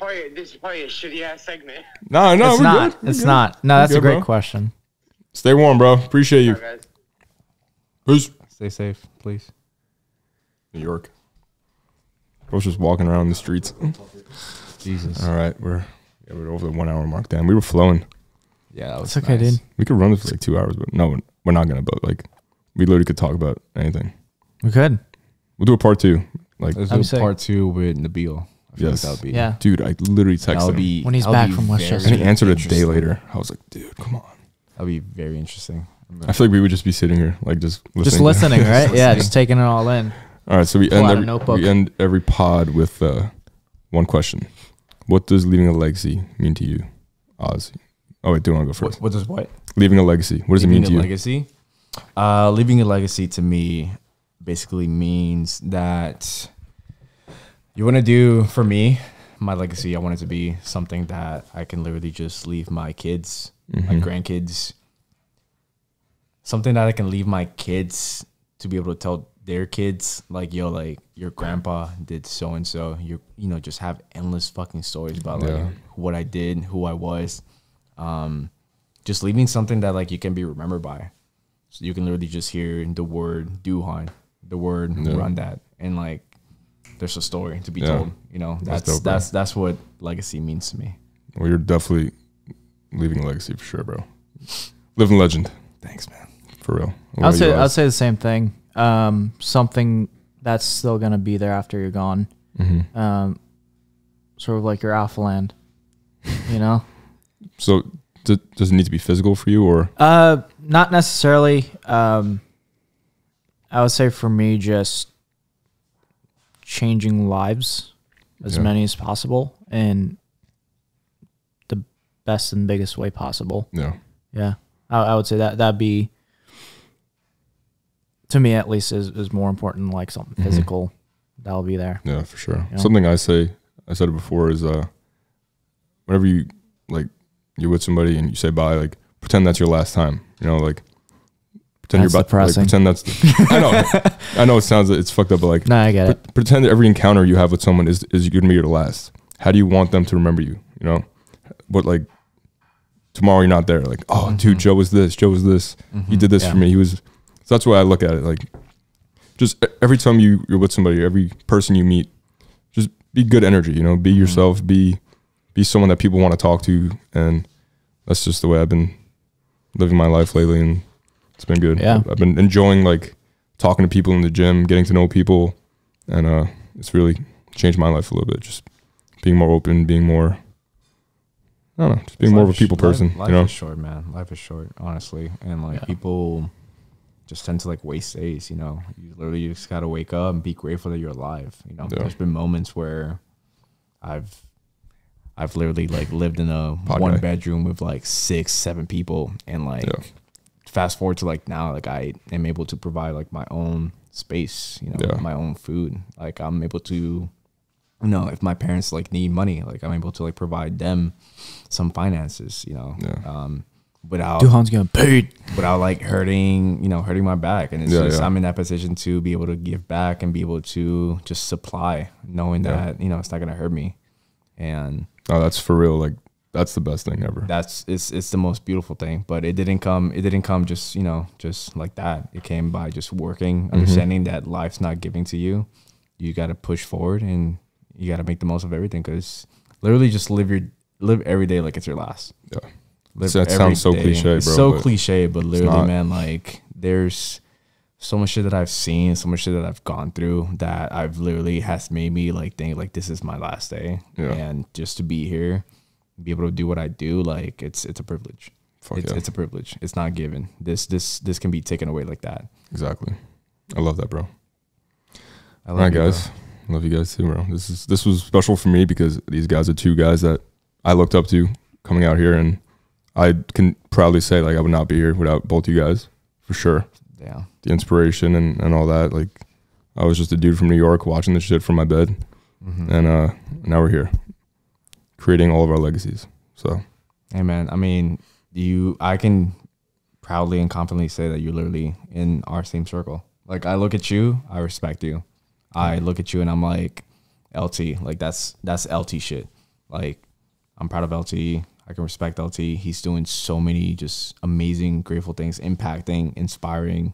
is probably a shitty ass segment. No, It's we're not. good. It's not. No, that's good, a great bro. question. Stay warm, bro. Appreciate you. All right, guys. Peace. Stay safe, please. New York. Bro's just walking around the streets. Jesus. All right, we're over the 1 hour mark. Damn, we were flowing. Yeah, that was It's okay, nice. dude. We could run this for like 2 hours, but no, we're not gonna. But like, we literally could talk about anything. We could. We'll do a part 2. Like, Let's That'd be do sick. part 2 with Nabil. I feel Yes. like that would be. Yeah. dude, I literally That texted would him, be When he's that would back be from very Westchester. and he answered a day interesting. later. I was like, dude, come on. That'd be very interesting. I feel like we would just be sitting here, like just listening. Just listening, right? Just Yeah, listening. just taking it all in. All right, so Pull out a notebook. we end every pod with one question. What does leaving a legacy mean to you, Oz? Oh wait, do you want to go first? What does what? Leaving a legacy. What does it mean to you? Legacy? Leaving a legacy to me basically means that you want to do, for me, my legacy, I want it to be something that I can literally just leave my kids, my grandkids, something that I can leave my kids to be able to tell their kids, like, yo, like, your grandpa did so and so. You know, just have endless fucking stories about like Yeah. what I did, who I was. Just leaving something that like you can be remembered by. So you can literally just hear the word Doohan, the word run that, and like there's a story to be told. You know, That's dope, that's what legacy means to me. Well, you're definitely leaving a legacy for sure, bro. Living legend. Thanks, man. For real. I'd say the same thing. Something that's still gonna be there after you're gone. Sort of like your alpha land, you know. So does it need to be physical for you, or Not necessarily. I would say for me, just changing lives as many as possible in the best and biggest way possible. yeah? Yeah, I would say that'd be, to me at least, is more important. Like something physical that'll be there. Yeah, for sure. Yeah. Something I said it before is whenever you like you're with somebody and you say bye, like pretend that's your last time. You know, like pretend That's you're about depressing. like pretend that's I know it's fucked up, but like No, I get it. pretend that every encounter you have with someone is gonna be your last. How do you want them to remember you? You know? But like tomorrow you're not there. Like, oh dude, Joe was this, he did this Yeah. for me. He was so that's why I look at it. Like just every time you're with somebody, every person you meet, just be good energy, you know, be yourself, be someone that people want to talk to. And that's just the way I've been living my life lately. And it's been good. Yeah. I've been enjoying like talking to people in the gym, getting to know people. And it's really changed my life a little bit. Just being more open, being more, I don't know, just being more of a people person, Life you know? is short, man. Life is short, honestly. And like people just tend to like waste days, you know. You literally just gotta wake up and be grateful that you're alive. You know, Yeah. there's been moments where I've literally like lived in a Pod one guy. bedroom with like 6-7 people, and like Yeah. fast forward to like now, like I am able to provide like my own space, you know, Yeah. my own food. Like I'm able to, you know, if my parents like need money, like I'm able to like provide them some finances, you know. Yeah. without Doohan's getting paid. without like hurting my back. And it's Yeah, just yeah. I'm in that position to be able to give back and be able to just supply, knowing that it's not gonna hurt me. And Oh, that's for real. Like that's the best thing ever. it's the most beautiful thing. But it didn't come just just like that. It came by just working, understanding that life's not giving to you. You got to push forward and you got to make the most of everything, because literally just live every day like it's your last. Yeah. Live That every sounds so day. cliche, bro. It's so but cliche, but literally, not. man, like there's so much shit that I've seen, so much shit that I've gone through that I've literally has made me like think like this is my last day. Yeah. And just to be here, be able to do what I do, like it's a privilege. Fuck It's yeah. it's a privilege. It's not given. This can be taken away like that. Exactly. I love that, bro. I All right, you, guys. Love you guys too, bro. This was special for me because these guys are two guys that I looked up to coming out here, and I can proudly say like I would not be here without both you guys for sure. bro. Yeah. The inspiration and all that. Like I was just a dude from New York watching this shit from my bed, and now we're here creating all of our legacies. So Hey man, I mean, I can proudly and confidently say that you're literally in our same circle. Like I look at you, I respect you. I look at you and I'm like, LT, like that's LT shit. Like I'm proud of LT. I can respect LT. He's doing so many just amazing, grateful things, impacting, inspiring.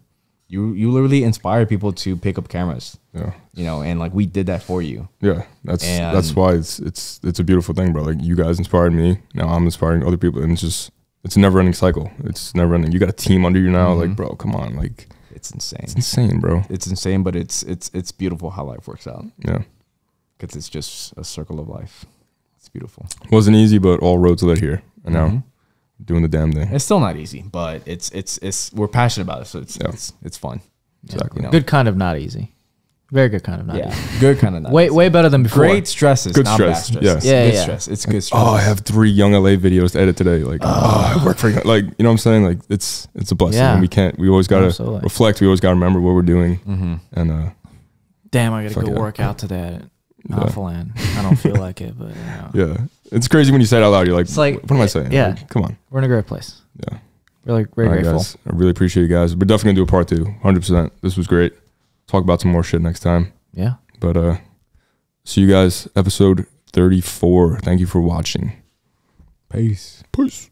You literally inspire people to pick up cameras. yeah. And like we did that for you. Yeah, that's And- why it's a beautiful thing, bro. Like you guys inspired me. Now I'm inspiring other people, and it's a never ending cycle. It's never ending. You got a team under you now. Like, bro, come on. Like It's insane. it's insane, bro. It's insane, but it's beautiful how life works out, Yeah, because it's just a circle of life. It's beautiful. wasn't easy, but all roads led here, and now doing the damn thing. It's still not easy, but it's we're passionate about it, so Yeah. it's fun. Exactly. Good kind of not easy. Very good kind of not easy. Good kind of. Way better than before. Great stresses, Good not stress, bad stresses. yeah. Good Yeah. stress. It's good stress. Oh, I have 3 Young LA videos to edit today. Like, I work for like, you know what I'm saying? Like, it's a blessing. Yeah. And we always gotta Absolutely. reflect. We always gotta remember what we're doing. And Damn, I gotta Fuck go yeah. work out today at Yeah. Alphaland. I don't feel like it, but yeah, it's crazy when you say it out loud. You're like, It's like- what am I saying? yeah. Like, come on. we're in a great place. Yeah. Really, very All right, grateful. guys. I really appreciate you guys. We're definitely gonna do a part 2, 100%. This was great. Talk about some more shit next time. Yeah. But see you guys, episode 34. Thank you for watching. Peace. Peace.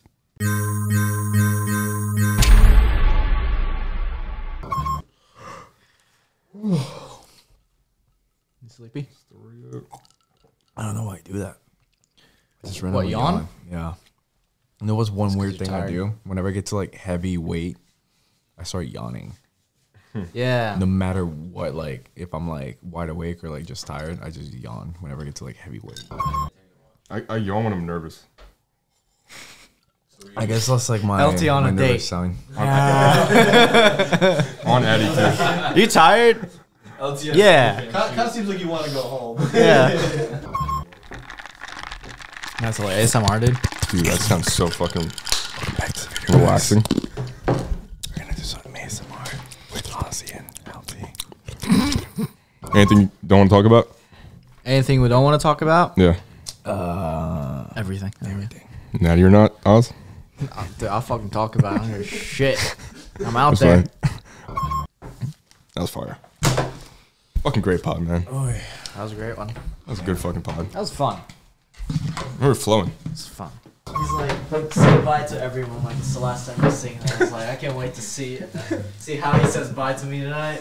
You sleepy? I don't know why I do that. I just What, yawn? Yeah. And there was one weird you're thing I tired. do. Whenever I get to like heavy weight, I start yawning. Yeah. No matter what, like if I'm like wide awake or like just tired, I just yawn whenever I get to like heavy weight. I yawn when I'm nervous. I guess that's like my LT on my a nervous date. sound. On Eddie too. You tired? Yeah. Kind of seems like you want to go home. Yeah. That's hilarious. ASMR, dude. Dude, that sounds so fucking relaxing. We're gonna do some ASMR with Ozzy and LT. Anything you don't want to talk about? Anything we don't want to talk about? Yeah. Everything. Everything. Natty or not, Oz? Dude, I'll fucking talk about it. I don't give a shit. I'm out That's there. fine. That was fire. Fucking great pod, man. That was a great one. That was a good fucking pod. That was fun. We were flowing. It's fun. He's like, say bye to everyone like it's the last time we're singing. I was like, I can't wait to see how he says bye to me tonight.